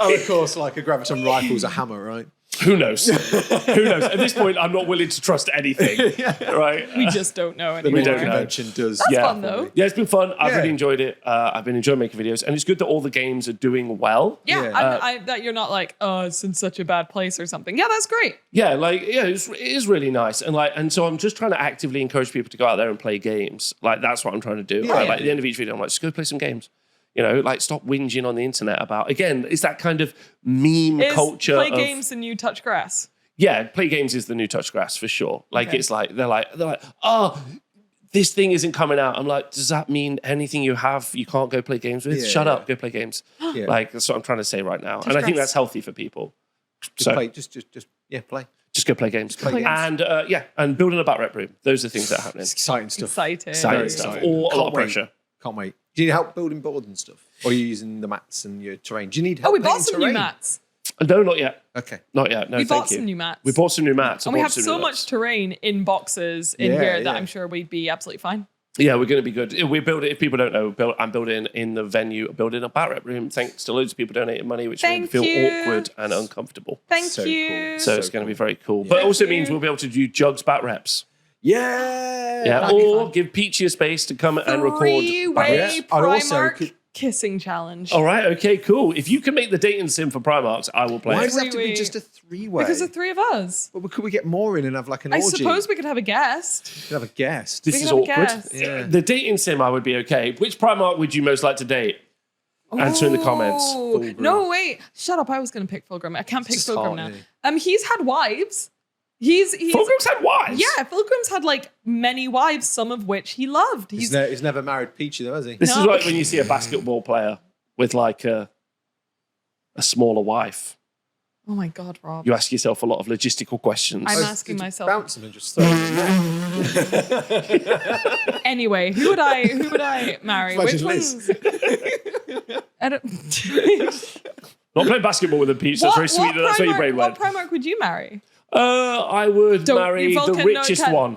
Oh, of course, like a graviton rifle's a hammer, right? Who knows? Who knows? At this point, I'm not willing to trust anything. Right? We just don't know The anymore. mini don't know. convention does. That's Yeah. fun, though. Yeah, it's been fun. I've Yeah. really enjoyed it. I've been enjoying making videos, and it's good that all the games are doing well. Yeah, Yeah. that you're not like, oh, it's in such a bad place or something. Yeah, that's great. Yeah, it is really nice, and so I'm just trying to actively encourage people to go out there and play games. Like that's what I'm trying to do. Yeah. Like at the end of each video, I'm like, just go play some games. You know, like stop whinging on the internet about. Again, it's that kind of meme Is culture. play of, games and you touch grass. Yeah, play games is the new touch grass for sure. Like Okay. it's like they're like, oh, this thing isn't coming out. I'm like, does that mean anything you have you can't go play games with? Yeah, Shut yeah. up, go play games. Yeah. Like that's what I'm trying to say right now, and I think grass. that's healthy for people. Just So play, just play. just go play games. play games. And and building a bat rep room. Those are things that are happening. It's exciting stuff. Exciting. Exciting Very stuff. exciting. Or a lot Can't of wait. pressure. Can't wait. Do you need help building boards and stuff? Or are you using the mats and your terrain? Do you need help Oh, we bought painting some terrain? new mats. No, not yet. Okay. Not yet. No, We thank bought you. some new mats. We bought some new mats. And we have so much terrain in boxes in Yeah, here that yeah. I'm sure we'd be absolutely fine. Yeah, we're going to be good. We build it. If people don't know, I'm building in the venue, building a bat rep room. Thanks to loads of people donating money, which made me Thank feel you. awkward and uncomfortable. Thank So you. cool. So it's going to be very cool. But it also means we'll be able to do Juggz bat reps. Yeah. Yeah, that'd be or fun. give Peachy a space to come and record. bat Three-way reps. I'd also Primark could- kissing challenge. All right. Okay. Cool. If you can make the dating sim for Primarks, I will play. Why it. does it have to be Three-way. just a three-way? Because the three of us. But could we get more in and have like an I orgy? suppose we could have a guest. We could have a guest. This We is can have a awkward. guest. Yeah. The dating sim, I would be okay. Which Primark would you most like to date? Answer in the comments. Ooh. Fulgrim. No, wait. Shut up. I was going to pick Fulgrim. I can't pick just Fulgrim hard, now. isn't it? He's had wives. He's Fulgrim's had wives. Yeah, Fulgrim's had like many wives, some of which he loved. He's never married Peachy though, has he? This No. is like when you see a basketball player with like a smaller wife. Oh my God, Rob. You ask yourself a lot of logistical questions. I'm Oh, asking just myself. Bounce him and just throw him in there. Anyway, who would I marry? Imagine Which Liz. ones? I don't. Not playing basketball with a Peach. That's very sweet. That's where your brain what went. Primark would you marry? I would Don't- marry you the Vulcan, no richest intent. one.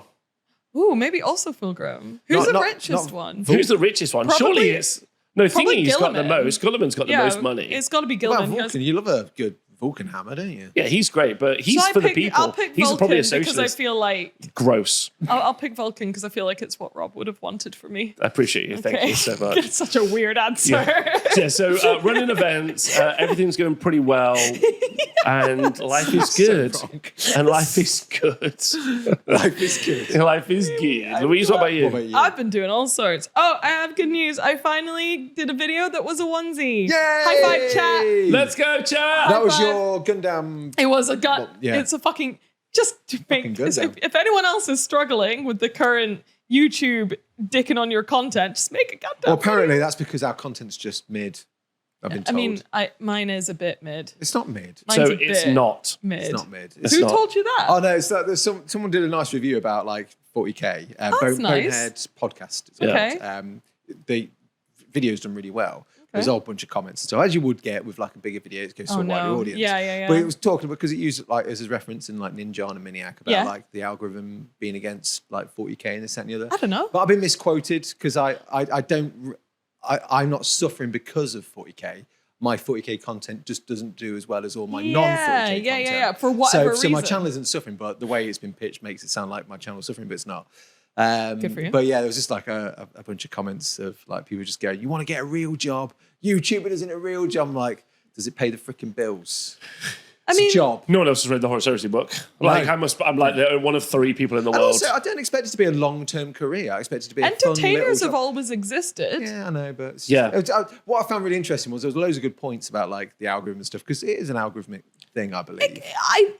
Ooh, maybe also Fulgrim. Who's the Not- richest not one? Who's the richest one? Probably- Surely it's no. probably Thingy's got the Guilliman. most. Gulliman's got the most money. It's got to be Well, Gilliman. He has- Vulcan, you love a good Vulcan Hammer, don't you? Yeah, he's great, but he's So for the people. I'll pick He's Vulcan probably a because I socialist. feel like Gross. I'll pick Vulcan because I feel like it's what Rob would have wanted for me. I appreciate you. Thank you so much. It's such a weird answer. Yeah, so running events, everything's going pretty well, and life is good. And life is good. Life is good. Life is good. Louise, what about you? What about you? I've been doing all sorts. Oh, I have good news. I finally did a video that was a onesie. Yay! High five, chat. Let's go, chat. That was five. your Gundam. It was a gun. Well, yeah. It's a fucking just to make Fucking this. Gundam. If anyone else is struggling with the current YouTube dicking on your content, just make a Gundam. Well, apparently that's because our content's just mid. I've been told. I mean, mine is a bit mid. it's not mid. Mine's So a it's bit not. mid. It's not mid. It's Who not. told you that? Oh no, it's like there's someone did a nice review about like 40k. That's nice. Bonehead's podcast. It's Okay. called. The video's done really well. There's a whole bunch of comments. So as you would get with like a bigger video, it goes to a wider audience. Yeah. But it was talking about, because it used like as a reference in like Ninja and Miniac about Yeah. like the algorithm being against like 40k and this that, and the other. I don't know. But I've been misquoted because I'm not suffering because of 40k. My 40k content just doesn't do as well as all my non-40k content. Yeah. For whatever So my reason. channel isn't suffering, but the way it's been pitched makes it sound like my channel's suffering, but it's not. Good for you. But yeah, there was just like a bunch of comments of like people just going, "You want to get a real job? YouTubing isn't a real job." I'm like, does it pay the freaking bills? It's mean- a job. No one else has read the Horror Heresy book. Like I'm like one of 3 people in the And world. also, I don't expect it to be a long-term career. I expect it to be a fun Entertainers little have job. always existed. Yeah, I know, but Yeah. what I found really interesting was there was loads of good points about like the algorithm and stuff, because it is an algorithmic thing, I believe.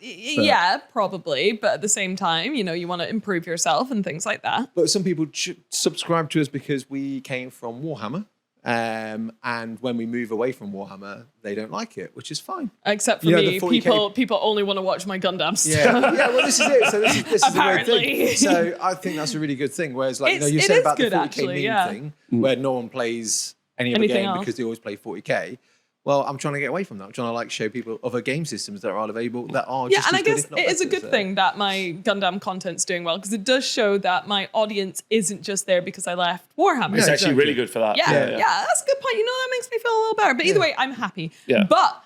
Yeah, probably. But at the same time, you want to improve yourself and things like that. But some people subscribe to us because we came from Warhammer, and when we move away from Warhammer, they don't like it, which is fine. Except for You know, me, the 40K people only want to watch my Gundam stuff. Yeah, well, this is it. So this is the weird Apparently. thing. So I think that's a really good thing. Whereas, like, you It said is about the good, 40k actually, meme yeah. thing, where no one plays any other Anything game else. because they always play 40k. Well, I'm trying to get away from that. I'm trying to like show people other game systems that are available that are Yeah, just and as I good, guess if not it is a better, good so. thing that my Gundam content's doing well, because it does show that my audience isn't just there because I left Warhammer. It's Yeah, actually exactly. really good for that. Yeah, that's a good point. That makes me feel a little better. But either way, I'm happy. Yeah. But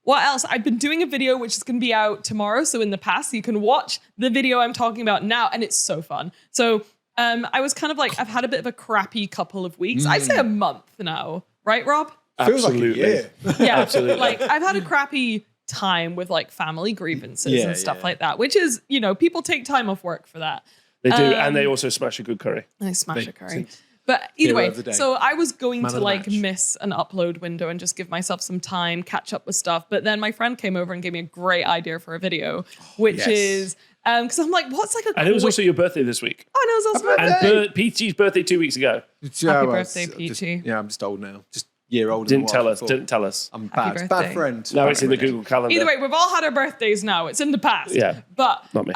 what else? I've been doing a video which is going to be out tomorrow. So in the past, so you can watch the video I'm talking about now, and it's so fun. So I was kind of like, I've had a bit of a crappy couple of weeks. I'd say a month now, right, Rob? Feels Absolutely. like a year. Yeah, Absolutely. Like I've had a crappy time with like family grievances and stuff yeah. like that, which is, people take time off work for that. They do, and they also smash a good curry. I smash a curry. since But either hero way, of the day. so I was going Man to of the like match. miss an upload window and just give myself some time, catch up with stuff. But then my friend came over and gave me a great idea for a video, which yes. is because I'm like, what's like a And it was also your birthday this week. oh no, it was also my Happy birthday. And Peachy's birthday 2 weeks ago. Happy birthday, Peachy. I'm just old now. Just a year older. Didn't than tell what I us. thought. Didn't tell us. I'm Happy bad. birthday. Bad friend. Now Bad it's in the friend. Google Calendar. Either way, we've all had our birthdays now. It's in the past. Yeah. But Not me.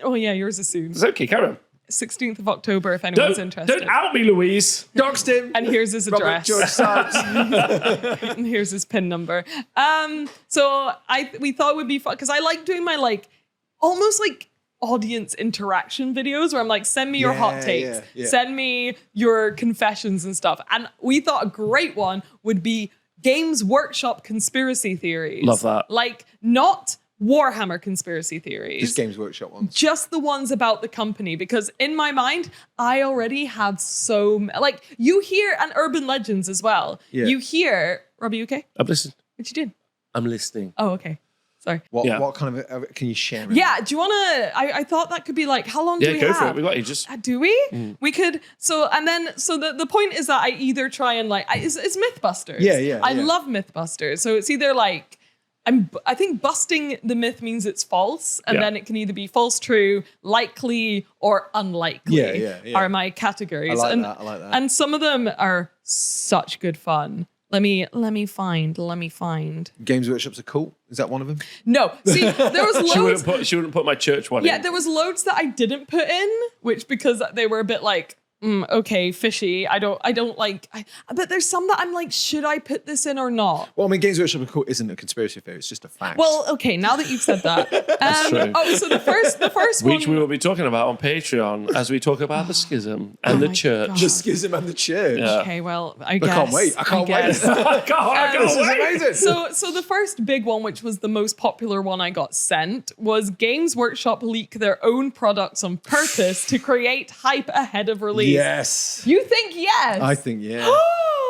oh yeah, yours is soon. It's okay, carry on. 16th of October, if anyone's interested. Don't out me, Louise. Doxed him. And here's his Robert address. George Sykes. And here's his PIN number. So we thought it would be fun because I like doing my like almost like audience interaction videos where I'm like, send me your hot Yeah, takes, yeah. send me your confessions and stuff. And we thought a great one would be Games Workshop conspiracy theories. Love that. Like not Warhammer conspiracy theories. Just Games Workshop ones. Just the ones about the company, because in my mind, I already have like you hear, and urban legends as well. Yeah. You hear, Robbie, you okay? I'm listening. What you did? I'm listening. Oh, okay. Sorry. What kind of can you share? Yeah, do you want to, I thought that could be like, how long do Yeah, we go have? for it. We got ages. Do we? We could, so the point is that I either try and like, it's Mythbusters. Yeah, I yeah. love Mythbusters. So it's either like, I think busting the myth means it's false, and Yeah. then it can either be false, true, likely, or unlikely. Yeah. Are my categories. I like and, that. I like that. And some of them are such good fun. Let me find. Games Workshops are cool. Is that one of them? No, see, there was loads. She wouldn't put my church one Yeah, in. there was loads that I didn't put in, which because they were a bit like okay, fishy. I don't like. But there's some that I'm like, should I put this in or not? Well, I mean, Games Workshop isn't a conspiracy theory; it's just a fact. Well, okay. Now that you've said that, true. oh, so the first Which one, we will be talking about on Patreon as we talk about the schism and the my church. God. the schism and the church. Yeah. okay, well, I guess. can't wait. I can't wait. guess. I can't This is wait. amazing. So the first big one, which was the most popular one I got sent, was Games Workshop leak their own products on purpose to create hype ahead of release. Yes, You think yes? I think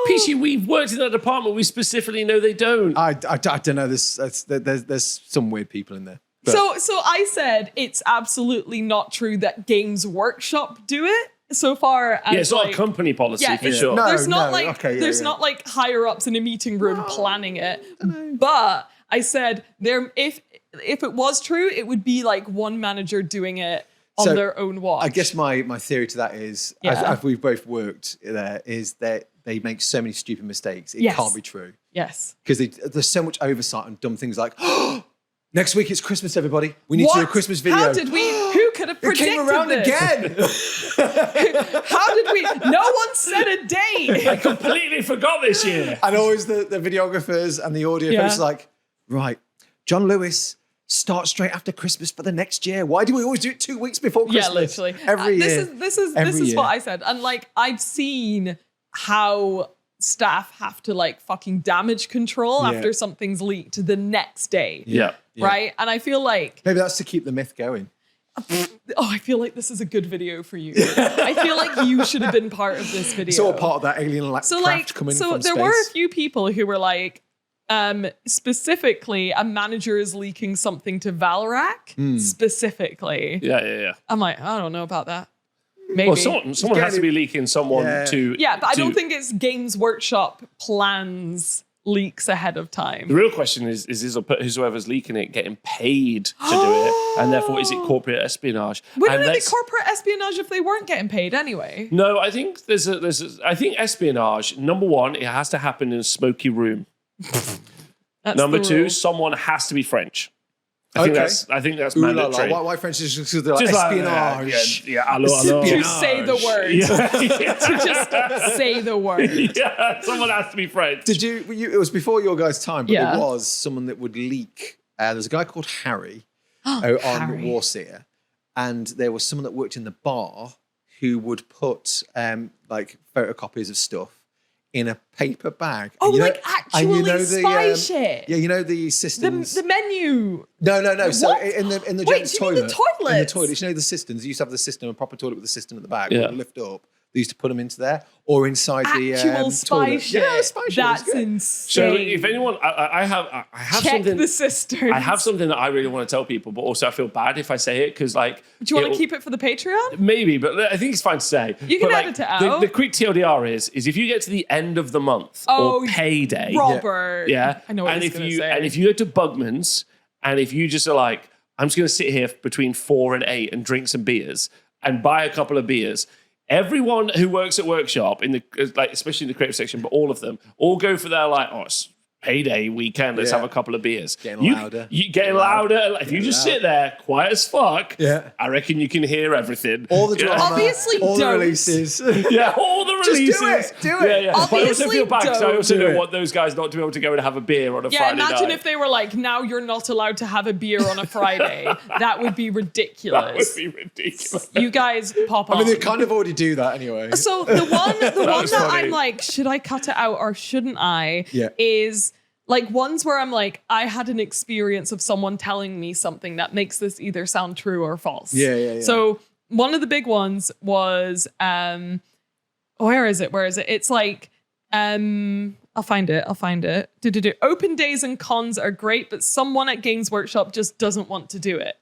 Peachy, we've worked in that department. We specifically know they don't. I don't know. There's some weird people in there. But So I said it's absolutely not true that Games Workshop do it. So far as Yeah, it's not like, a company policy yeah, for it's- sure. No, there's not no, like okay, yeah, there's yeah. not like higher ups in a meeting room planning it. But I said there if it was true, it would be like one manager doing it on So, their own watch. I guess my theory to that is, Yeah. as we've both worked there, is that they make so many stupid mistakes. It Yes. can't be true Yes. because there's so much oversight and dumb things like, next week it's Christmas, everybody. We need to do a Christmas video. How did we? Who could have It predicted came around this? again. How did we? No one said a date. I completely forgot this year. And always the videographers and the audio Yeah. folks are like, right, John Lewis, start straight after Christmas for the next year. Why do we always do it 2 weeks before Yeah, Christmas? literally. Every year. This is Every year. what I said. And like I've seen how staff have to like fucking damage control Yeah. after something's leaked the next day. Yeah. Yeah. Right? And I feel like Maybe that's to keep the myth going. I feel like this is a good video for you. I feel like you should have been part of this video. It's all part of that alien so craft coming so from there space. were a few people who were like specifically a manager is leaking something to Valrak specifically. Yeah. I'm like, I don't know about that. Maybe. Well, someone has to be leaking someone Yeah. to. Yeah, but I don't to- think it's Games Workshop plans leaks ahead of The time. real question is whoever's leaking it getting paid to do it? And therefore, is it corporate espionage? Wouldn't And it be let's- corporate espionage if they weren't getting paid anyway? No, I think I think espionage, number one, it has to happen in a smoky room. That's Number the two, rule. someone has to be French. I think that's Ooh la la. mandatory. Why French is just because they're like Just like, espionage. yeah, hello. To say the word. Yeah. To just say the word. Yeah, someone has to be French. Did you? It was before your guys' time, but Yeah. there was someone that would leak. There's a guy called Harry on Harry. Warseer, and there was someone that worked in the bar who would put like photocopies of stuff in a paper bag. Oh, And you know- like and you actually know spy shit. Yeah, you know the systems. The menu. No. So What? in the Wait, gents' do you mean the toilet, in the toilets? toilet, you know the systems. You used to have the system, a proper toilet with a system at the back. Yeah. Would lift up. They used to put them into there or inside the Actual spy toilet. shit. Yeah, spy shit. That's It's good. insane. So if anyone, I have Check something. the cisterns. I have something that I really want to tell people, but also I feel bad if I say it because like. Do you want to it'll- keep it for the Patreon? Maybe, but I think it's fine to say. You can But, edit it The, out. the quick TLDR is if you get to the end of the month Oh, or payday, Robert. yeah, I know what and he's if going to you say. and if you go to Bugman's and if you just are like, I'm just going to sit here between 4 and 8 and drink some beers and buy a couple of beers. Everyone who works at Workshop in the like, especially in the creative section, but all of them all go for their like, oh, it's payday weekend. Let's Yeah. have a couple of beers. Getting louder. You getting louder. If you just sit there, quiet as fuck. Yeah. I reckon you can hear everything. All the drama, Obviously all the don't. releases. Yeah, all the Just do releases. it, do it. Yeah. But I also Obviously feel bad because I don't. also Do don't it. want those guys not to be able to go and have a beer on a Yeah, Friday imagine night. if they were like, now you're not allowed to have a beer on a Friday. That would be That would ridiculous. be ridiculous. You guys pop on. I mean, they kind of already do that anyway. So the one was that funny. I'm like, should I cut it out or shouldn't I? Yeah. Is like ones where I'm like, I had an experience of someone telling me something that makes this either sound true or false. Yeah. So one of the big ones was where is it? It's like I'll find it. Open days and cons are great, but someone at Games Workshop just doesn't want to do it.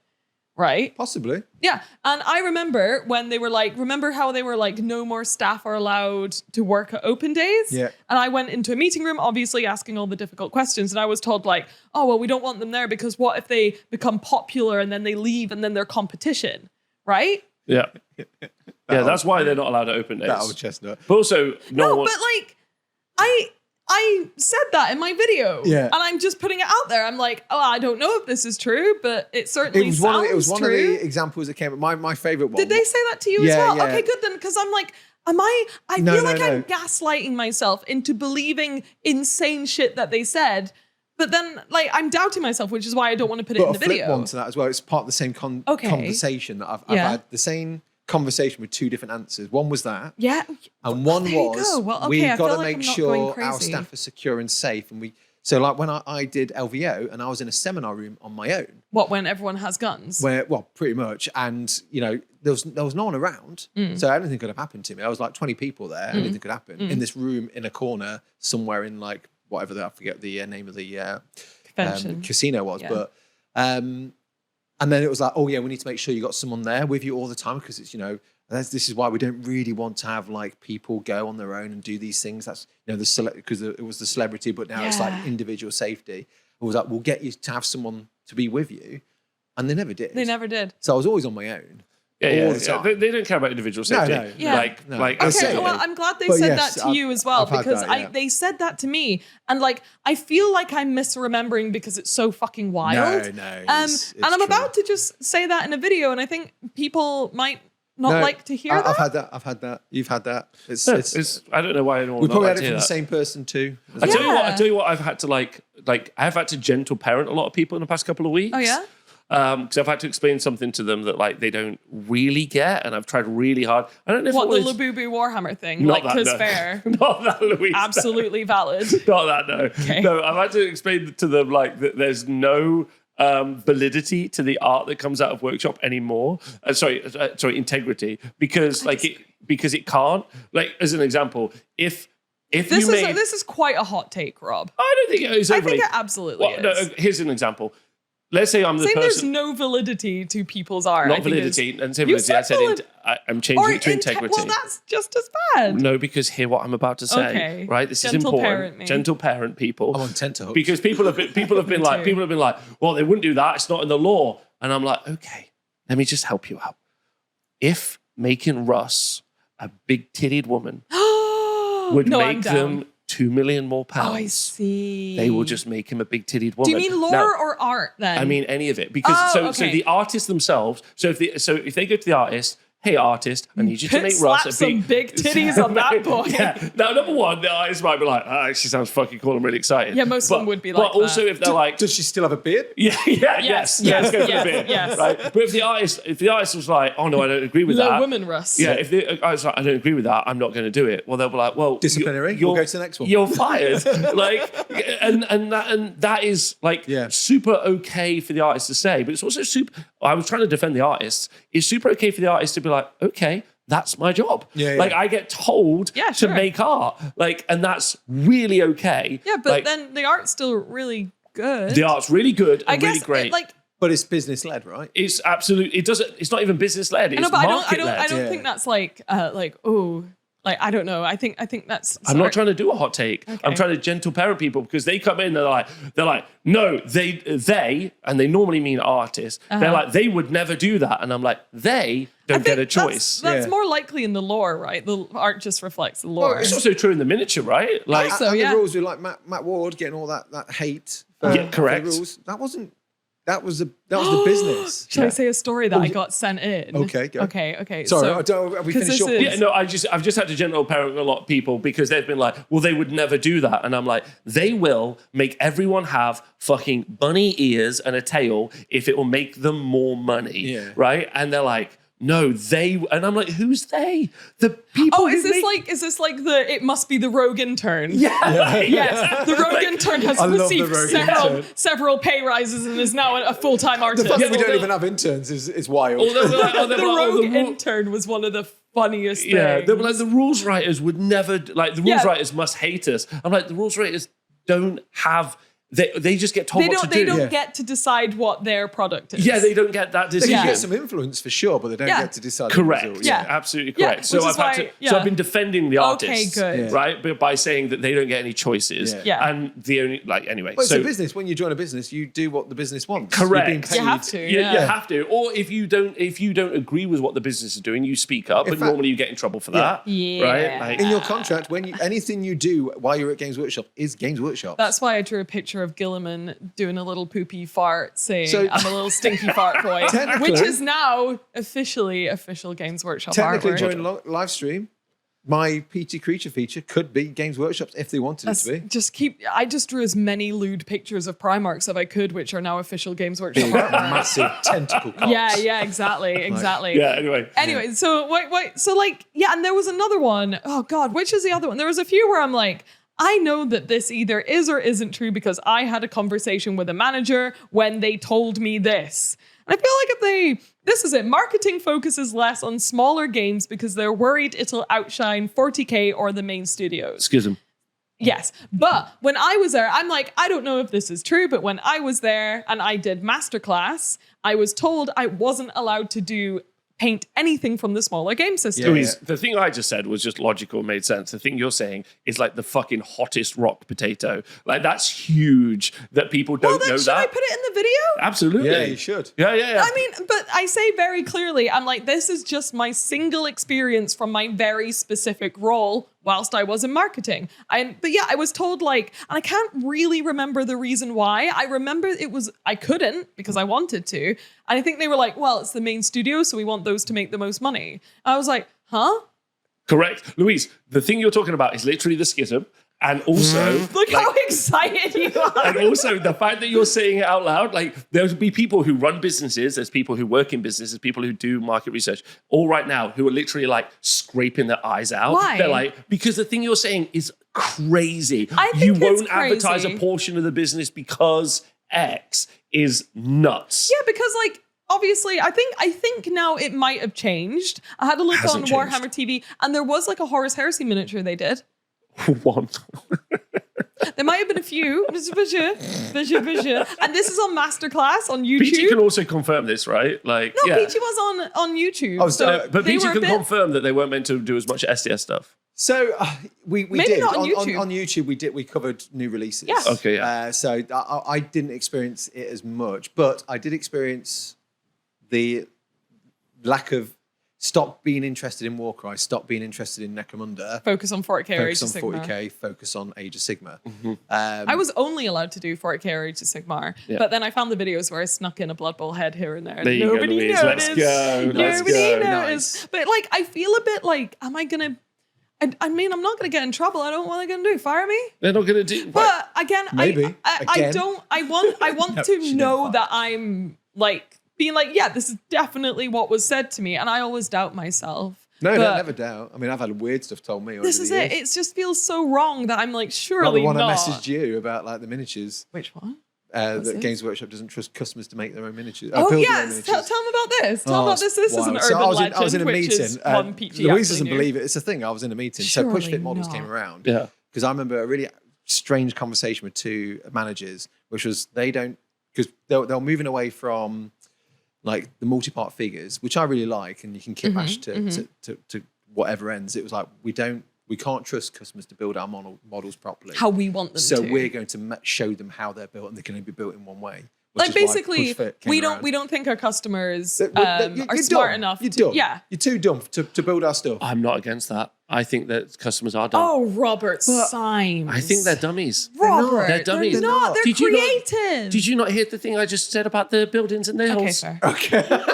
Right? Possibly. Yeah. And I remember when they were like, remember how they were like, no more staff are allowed to work at open days? Yeah. And I went into a meeting room, obviously asking all the difficult questions. And I was told like, oh, well, we don't want them there because what if they become popular and then they leave and then they're competition? Right? Yeah. Yeah, that's why they're not allowed to open days. That old chestnut. But also, No, one, but like, I said that in my video. Yeah. And I'm just putting it out there. I'm like, oh, I don't know if this is true, but it certainly It was sounds one of the true. examples that came up. My favorite one. Did they say that to you as Yeah, well? yeah. Okay, good then, because I'm like, I No, feel no, like no. I'm gaslighting myself into believing insane shit that they said. But then, like, I'm doubting myself, which is why I don't want to put it in the But a flip video. one to that as well. It's part of the same Okay. conversation that I've Yeah. had the same conversation with two different answers. One was that, Yeah. and one There you was go. Well, okay, we've I got feel to like make I'm not going sure our crazy. staff are secure and safe. And so like when I did LVO and I was in a seminar room on my own, What, when everyone has guns? pretty much, and there was no one around, so anything could have happened to me. I was like 20 people there, anything could happen in this room in a corner somewhere in like whatever I forget the name of the Convention. casino was, Yeah. but and then it was like, oh yeah, we need to make sure you got someone there with you all the time because it's this is why we don't really want to have like people go on their own and do these things. That's because it was the celebrity, but now it's like Yeah. individual safety. It was like, we'll get you to have someone to be with you, and they never did. They never did. So I was always on my own. Yeah, all the time. They don't care about individual No, safety. no, Yeah. no. Like I Okay, say- well, I'm glad they But said yes, that to you as well I've had because that, yeah. they said that to me, and like I feel like I'm misremembering because it's so fucking wild. No, and I'm about to just say that in a video, and I think people might not like to hear that. I've had that. You've had that. I don't know why anyone We would not probably like had to it hear from the that. same person too. I tell you what. Yeah. I tell you what. I've had to like I've had to gentle parent a lot of people in the past couple of weeks. Oh yeah. Because I've had to explain something to them that like they don't really get, and I've tried really hard. I don't know if What, it the was Labubu Warhammer thing? not Like, that, because no. fair. Not that, Louise. no. Absolutely valid. Not that, no. Okay. No, I've had to explain to them like that there's no validity to the art that comes out of workshop anymore. Sorry, integrity, because because it can't. Like as an example, if This is quite a hot take, Rob. I don't think it is. I overly- think it absolutely Well, no, is. here's an example. Let's say I'm the Saying there's person. no validity to people's art. Not I think validity, and say You validity. I said said I'm changing it to integrity. Well, that's just as bad. No, because hear what I'm about to say. Okay. Right, this Gentle is important. parent me. Gentle parent people. I'm on tenterhooks. Because people have been like, well, they wouldn't do that. It's not in the law. And I'm like, okay, let me just help you out. If making Russ a big tittied woman would No, I'm make down. them 2 million more pounds, Oh, I see. they will just make him a big tittied Do woman. you mean lore Now, or art then? I mean any of it, because Oh, so okay. the artists themselves. So if they go to the artist, hey artist, I need you to make Russ Slap a some big titties on that boy. Yeah. Now, number one, the artist might be like, she sounds fucking cool. I'm really excited. Yeah, most of them would be like But also, that. if they're like, Does she still have a beard? yes, go for the beard, yes. right? But if the artist was like, oh no, I don't agree with The that. woman Russ. Yeah, if the artist was like, I don't agree with that, I'm not going to do it. Well, they'll be like, well, Disciplinary? You're, We'll go to the next one. You're fired. and that is like Yeah. super okay for the artist to say, but it's also super. I was trying to defend the artists. It's super okay for the artist to be like, okay, that's my job. Yeah, yeah. Like I get told Yeah, to sure. make art, and that's really okay. Yeah, but Like, then the art's still really good. the art's really good and I guess really great. But it's business led, right? It's absolute. It doesn't. It's not even business led. It's I know, but market led. I don't Yeah. think that's I don't know. I think that's. I'm not trying to do a hot take. I'm trying to gentle parent people because they come in. They're like, no, they, and they normally mean artists. They're like, they would never do that, and I'm like, they don't get a choice. That's Yeah. more likely in the lore, right? The art just reflects the lore. Well, it's also true in the miniature, right? Like, So, and yeah. the rules were like Matt Ward getting all that hate. Yeah, correct. For the rules. That was the business. Should I say a story that I got sent in? Okay, go. Okay. Sorry, so, have we 'cause finished this your is- yeah, no, I've just had to gentle parent a lot of people because they've been like, well, they would never do that. And I'm like, they will make everyone have fucking bunny ears and a tail if it will make them more money. Yeah. Right? And they're like, no, they, and I'm like, who's they? The people. Oh, who is this make- like the it must be the rogue intern? Yeah. Yes, the rogue intern has I love the received rogue intern. several pay rises and is now a full-time The artist. fact that we don't they'll- even have interns is wild. Although they're like, oh, The they're like, oh, rogue the rule- intern was one of the funniest Yeah, things. they're like the rules writers would never like the rules Yeah. writers must hate us. I'm like the rules writers don't have they just get told what to They do. don't Yeah. get to decide what their product is. Yeah, they don't get that They decision. can get some influence for sure, but they don't Yeah. get to decide. Correct. The result. Yeah. Absolutely Yeah, correct. So which I've is had why- to. yeah. So I've been defending the Okay, artists, good. right? But by saying that they don't get any choices. Yeah. Yeah. And the only anyway. Well, it's so a business. When you join a business, you do what the business wants. Correct. You're being paid. You have to. you Yeah. have to. Or if you don't agree with what the business is doing, you speak up. In But fact- normally you get in trouble for that. Yeah. Right? Like, In your contract, anything you do while you're at Games Workshop is Games Workshop. That's why I drew a picture of Gilliman doing a little poopy fart saying, So- I'm a little stinky fart boy, Technically- which is now official Games Workshop technically artwork. during live stream. my Peachy Creature feature could be Games Workshop's if they wanted it to be. I just drew as many lewd pictures of Primarchs as I could, which are now official Games Workshop. Big, massive tentacle cocks. Yeah, exactly. Yeah, anyway. So wait, so like, yeah, and there was another one. Oh God, which is the other one? There was a few where I'm like, I know that this either is or isn't true because I had a conversation with a manager when they told me this. And I feel like this is it. Marketing focuses less on smaller games because they're worried it'll outshine 40K or the main studios. Schism. Yes. But when I was there, I'm like, I don't know if this is true, but when I was there and I did masterclass, I was told I wasn't allowed to paint anything from the smaller game system. Louise, the thing I just said was just logical, made sense. The thing you're saying is like the fucking hottest rock potato. Like that's huge that people don't know that. Should I put it in the video? Absolutely. Yeah, you should. Yeah. I mean, but I say very clearly, I'm like, this is just my single experience from my very specific role whilst I was in marketing. But yeah, I was told like, and I can't really remember the reason why. I remember I couldn't because I wanted to. And I think they were like, well, it's the main studio, so we want those to make the most money. I was like, huh? Correct. Louise, the thing you're talking about is literally the schism. And also, look how excited you are. And also the fact that you're saying it out loud, like there'll be people who run businesses, there's people who work in business, there's people who do market research, all right now who are literally like scraping their eyes out. Why? They're like, because the thing you're saying is crazy. I think you it's won't crazy. advertise a portion of the business because X is nuts. Yeah, because like, obviously, I think now it might have changed. I had a look on Warhammer TV, and there was like a Horus Heresy miniature they did. One. There might have been a few. And this is on Masterclass on YouTube. Peachy can also confirm this, right? Like, No, yeah. Peachy was on YouTube. Oh, But they Peachy were a can bit- confirm that they weren't meant to do as much STS stuff. So we Maybe did not on on YouTube. on YouTube. We covered new releases. Yes. Okay, yeah. So I didn't experience it as much, but I did experience the lack of stop being interested in Warcry, stop being interested in Necromunda, Focus on 40K or Age focus of on Sigmar. 40K, focus on Age of Sigmar. I was only allowed to do 40K or Age of Sigmar, but then I found the videos where I snuck in a Blood Bowl head here and there. There you go, Nobody Louise. noticed. Let's go. Let's Nobody go. noticed. Nice. But like, I feel a bit like, am I gonna? I mean, I'm not gonna get in trouble. I don't. What are they gonna do? Fire me? They're not going to do... But again, Maybe. I Again. don't. I want No, to she know didn't that I'm like being like, yeah, this is definitely what was said to me, and I always doubt myself. No, But never doubt. I mean, I've had weird stuff told me. This over is the it. years. It just feels so wrong that I'm like, Like surely the one not. I messaged you about, like the miniatures. Which one? That this? Games Workshop doesn't trust customers to make their own miniatures. Oh build their own yes, miniatures. tell them about this. Tell them about this. This is an Wild. urban So legend, I was in a which meeting. is one Peachy Louise actually doesn't knew. believe it. It's a thing. I was in a meeting. So Push Surely Fit models not. came around. Yeah. Because I remember a really strange conversation with two managers, which was because they're moving away from like the multi-part figures, which I really like, and you can kit mash to whatever ends. It was like we can't trust customers to build our models properly. How we want them So to. we're going to show them how they're built, and they're going to be built in one way. Like basically, we don't think our customers You're are smart dumb. enough. You're to, dumb. Yeah. You're too dumb to build our stuff. I'm not against that. I think that customers are dumb. Oh, Robert Symes. I think they're dummies. Robert. They're dummies. They're not. They're Did you not- creative. Did you not hear the thing I just said about the buildings and the Okay, hills? fair. Okay.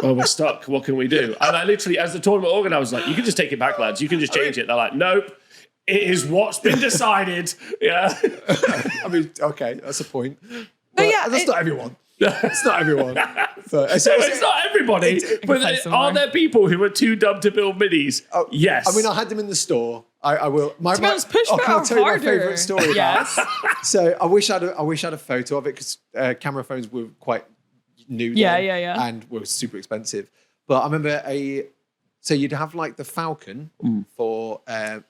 Well, we're stuck. What can we do? And I literally, as the tournament organizer, I was like, you can just take it back, lads. You can just change it. They're like, nope. It is what's been decided. Yeah. I mean, okay, that's a point. But yeah, that's not everyone. It's not everyone. So, It's not everybody. But find somewhere. are there people who are too dumb to build minis? Oh, Yes. I mean, I had them in the store. I will. To be honest, Push can I Fit tell are you my harder. favourite story? Yes. So I wish I had a photo of it because camera phones were quite new. Yeah, then yeah. and were super expensive. But I remember so you'd have like the Falcon for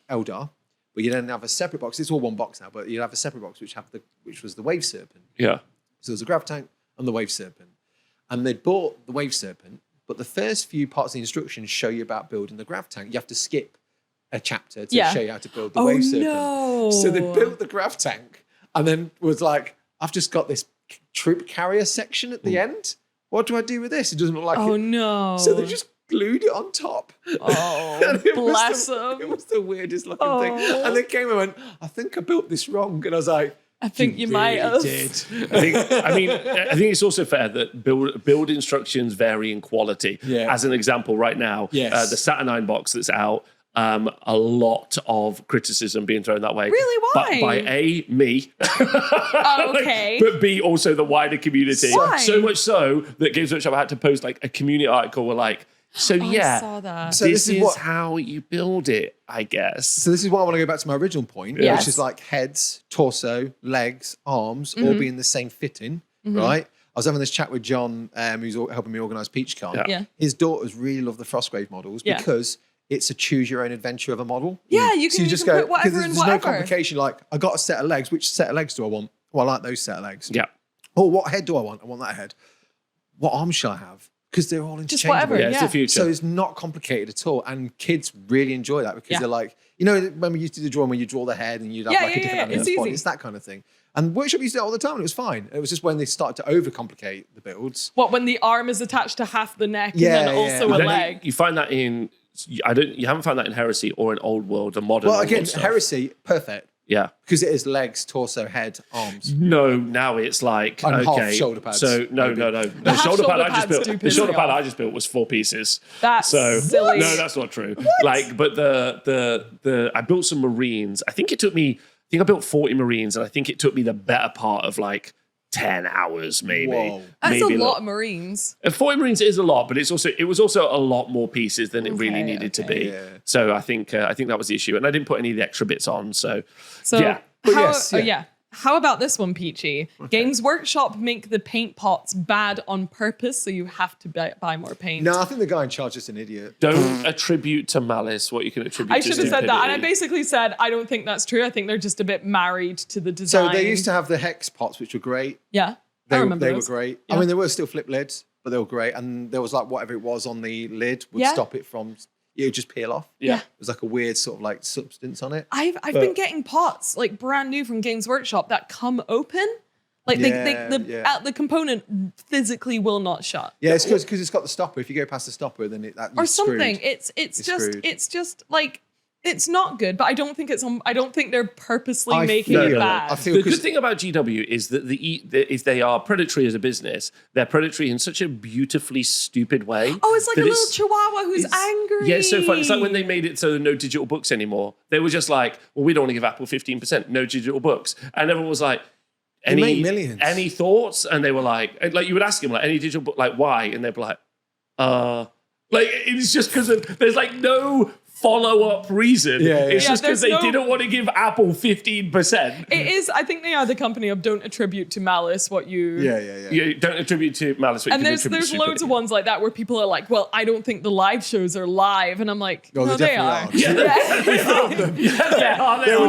Eldar, but you then have a separate box. It's all one box now, but you'd have a separate box which was the Wave Serpent. Yeah. So there was a Grav Tank and the Wave Serpent. And they'd bought the Wave Serpent, but the first few parts of the instructions show you about building the Grav Tank. You have to skip a chapter to show you how to build the Wave Serpent. No. So they built the Grav Tank and then was like, I've just got this troop carrier section at the end. What do I do with this? It doesn't look like Oh it. no. So they just glued it on top. Oh, And it was bless It them. was the weirdest looking thing. And they came and went, I think I built this wrong. And I was like, I think you might really have. did. I think it's also fair that build instructions vary in quality. Yeah. As an example, right now, Yes. the Saturnine box that's out, a lot of criticism being thrown that way. Really? Why? By A, me. Oh, okay. But B, also the wider community. Why? So much so that Games Workshop had to post like a community article where like, so I saw that. So this is how you build it, I guess. So this is why I want to go back to my original point, Yes. which is like heads, torso, legs, arms, all being the same fitting, right? I was having this chat with John, who's helping me organise PeachCon. Yeah. His daughters really love the Frostgrave models Yeah. because it's a choose your own adventure of a model. Yeah, you can, So you can put whatever because in there's whatever. no complication. Like, I got a set of legs. Which set of legs do I want? Well, I like those set of legs. Yeah. Oh, what head do I want? I want that head. What arms shall I have? Because they're all Just interchangeable. whatever. Yeah, it's the future. So it's not complicated at all. And kids really enjoy that because they're like, you know, when we used to do the drawing, when you draw the head and you'd have like a different animal It's spot. easy. It's that kind of thing. And Workshop used to do it all the time and it was fine. It was just when they started to overcomplicate the builds. What, when the arm is attached to half the neck Yeah, and then also yeah. a Then leg? you find that in, you haven't found that in Heresy or in Old World, the modern Well, Old again, World stuff. Heresy, perfect. Yeah. Because it is legs, torso, head, arms. No, now it's like, And half okay. shoulder pads, So, no. half The shoulder pad I just pads built, do the piss shoulder me pad off. I just built was 4 pieces. That's So, silly. no, that's not true. Like, but the I built some Marines. I think I built 40 Marines and I think it took me the better part of like 10 hours, maybe. Whoa. That's Maybe a lot of Marines. And 40 Marines is a lot, but it was also a lot more pieces than it really Okay, needed to okay. be. Yeah. So I think that was the issue, and I didn't put any of the extra bits on. So So, yeah, But how, yes, yeah. How about this one, Peachy? Games Workshop make the paint pots bad on purpose, so you have to buy more paint. No, I think the guy in charge is an idiot. don't attribute to malice what you can attribute. I to should have said that. And I stupidity. basically said, I don't think that's true. I think they're just a bit married to the So design. they used to have the hex pots, which were great. Yeah. They I remember were those. great. Yeah. I mean, they were still flip lids, but they were great. And there was like whatever it was on the lid would Yeah. stop it from, it would just peel off. Yeah. It was like a weird sort of like substance on it. I've been getting pots like brand new from Games Workshop that come open. Like the component physically will not shut. Yeah, it's because it's got the stopper. If you go past the stopper, then you're Or something. screwed. It's screwed. just like it's not good, but I don't think I don't think they're purposely I making feel- it no. bad. I feel The 'cause- good thing about GW is that if they are predatory as a business, they're predatory in such a beautifully stupid way. Oh, it's like that a little chihuahua who's it's- angry. Yeah, it's so fun. It's like when they made it so there are no digital books anymore. They were just like, well, we don't want to give Apple 15%, no digital books. And everyone was like, made millions. any thoughts? And they were like you would ask them, like, any digital book, like, why? And they'd be like, it's just because there's like no follow-up reason. Yeah, yeah. It's Yeah, just because they there's no- didn't want to give Apple 15%. It is. I think they are the company of don't attribute to malice what you. Yeah. You don't attribute to malice. And there's loads of ones like that where people are like, well, I don't think the live shows are live, and I'm like, No, no, they they are. definitely They were definitely live. Yeah, they're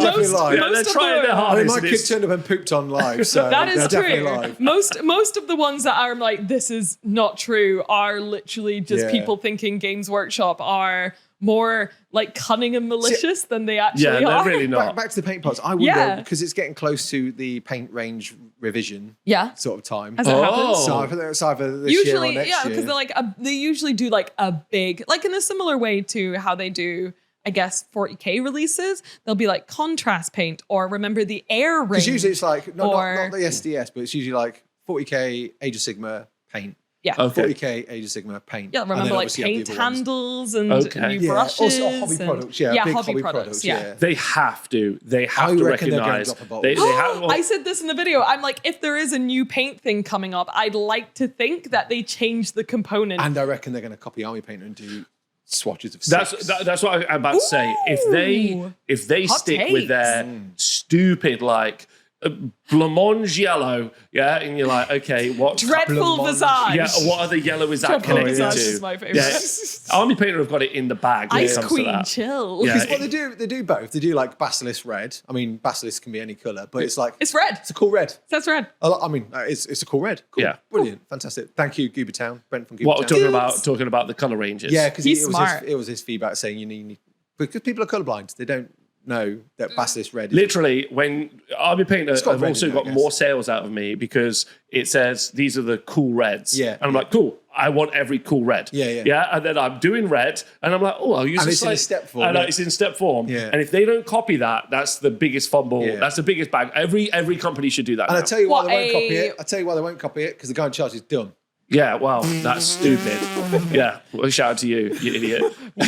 Most of trying them their are. I mean, hardest. my and kid it's- turned up and pooped on live, so That is they're definitely true. live. Most of the ones that I'm like, this is not true, are literally just Yeah. people thinking Games Workshop are more like cunning and malicious than they actually Yeah, they're are. really not. Back to the paint pots. I would Yeah. because it's getting close to the paint range revision Yeah. sort of time. As it happens. So it's either this Usually, year or next yeah, year. because they're like they usually do like a big, like in a similar way to how they do, I guess, 40K releases. They'll be like contrast paint or remember the air range. Because usually it's like not or- the SDS, but it's usually like 40K Age of Sigma paint. yeah. Okay. 40K Age of Sigma paint. Yeah, And then remember like obviously you have paint the other ones. handles and Okay. new Yeah, brushes. also hobby and- products. Yeah, big hobby products. Yeah. They have to. They have I to reckon they're gonna recognize. drop a bottle. They have. well, I said this in the video. I'm like, if there is a new paint thing coming up, I'd like to think that they change the component. And I reckon they're going to copy Army Painter and do swatches of six. that's what I'm about to say. If they Hot stick takes. with their stupid like blancmange yellow, yeah, and you're like, okay, what? Dreadful Blancmange. visage. Yeah, what other yellow is that Dreadful connected visage to? is my favorite. Yeah, Army Painter have got it in the bag when it Ice comes Queen to that. chill. Yeah. Because what they do both. They do like Basilisk red. I mean, Basilisk can be any color, but it's like It's red. it's a cool red. That's red. I mean, it's a cool red. Cool. Yeah. Brilliant, fantastic. Thank you, Goobertown, Brent from Goobertown. What we're talking about the color ranges. Yeah, because He's smart. it was his feedback saying you need because people are colorblind. They don't know that Basilisk red. Is Literally, when Army Painter got have red also in it, I got guess. more sales out of me because it says these are the cool reds. Yeah, And I'm yeah. like, cool, I want every cool red. Yeah. Yeah. And then I'm doing red and I'm like, oh, I'll use And this it's in a step form, And yeah. it's in step form. Yeah. And if they don't copy that, that's the biggest fumble. Yeah. That's the biggest bag. Every company should do that. And now. I tell you why What they won't a- copy it. I tell you why they won't copy it because the guy in charge is dumb. Yeah, well, that's stupid. Yeah, well, shout out to you idiot. But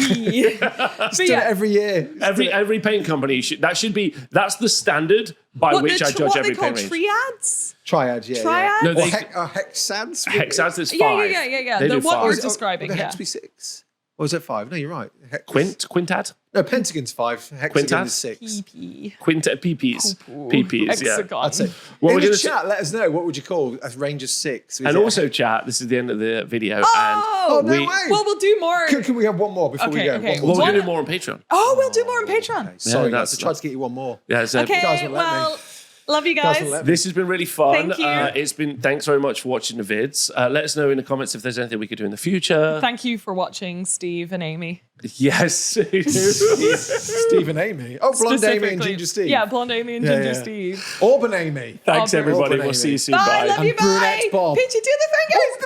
Do it every year. Every paint company that's the standard by which I judge every paint range. Triads? Triads, yeah. Triads? No, Or they, hexads? Hexads is Yeah, five. yeah. They The do what we're five. describing, Would the yeah. hex be 6? Or is it 5? No, you're right. Quintad? No, pentagon's 5. Hexagon Quintad? is 6. PP. PPs. PPs, yeah. Hexagon. I'd say. Well, In we're the gonna chat, let us know. What would you call a range of 6? Is And it also, chat, this is the end of the video. Oh, no way. Well, we'll do more. Can we have one more before we Okay, go? okay. One Well, more. we're going to do more on Patreon. Oh, we'll do more on Patreon. Okay, sorry, Yeah, guys. I tried to get you one more. Yeah, so Okay, guys won't let me. well, love you Guys guys. won't let me. this has been really fun. Thank you. Thanks very much for watching the vids. Let us know in the comments if there's anything we could do in the future. Thank you for watching, Steve and Amy. Yes. Steve and Amy. Oh, Blonde Amy and Specifically. Ginger Steve. Yeah, Blonde Amy and Yeah, Ginger yeah. Steve. Auburn Amy. Thanks, Auburn. everybody. Auburn We'll see you Amy. soon. Bye, love you, And brunette bye. Bob. Peachy, do the fingers.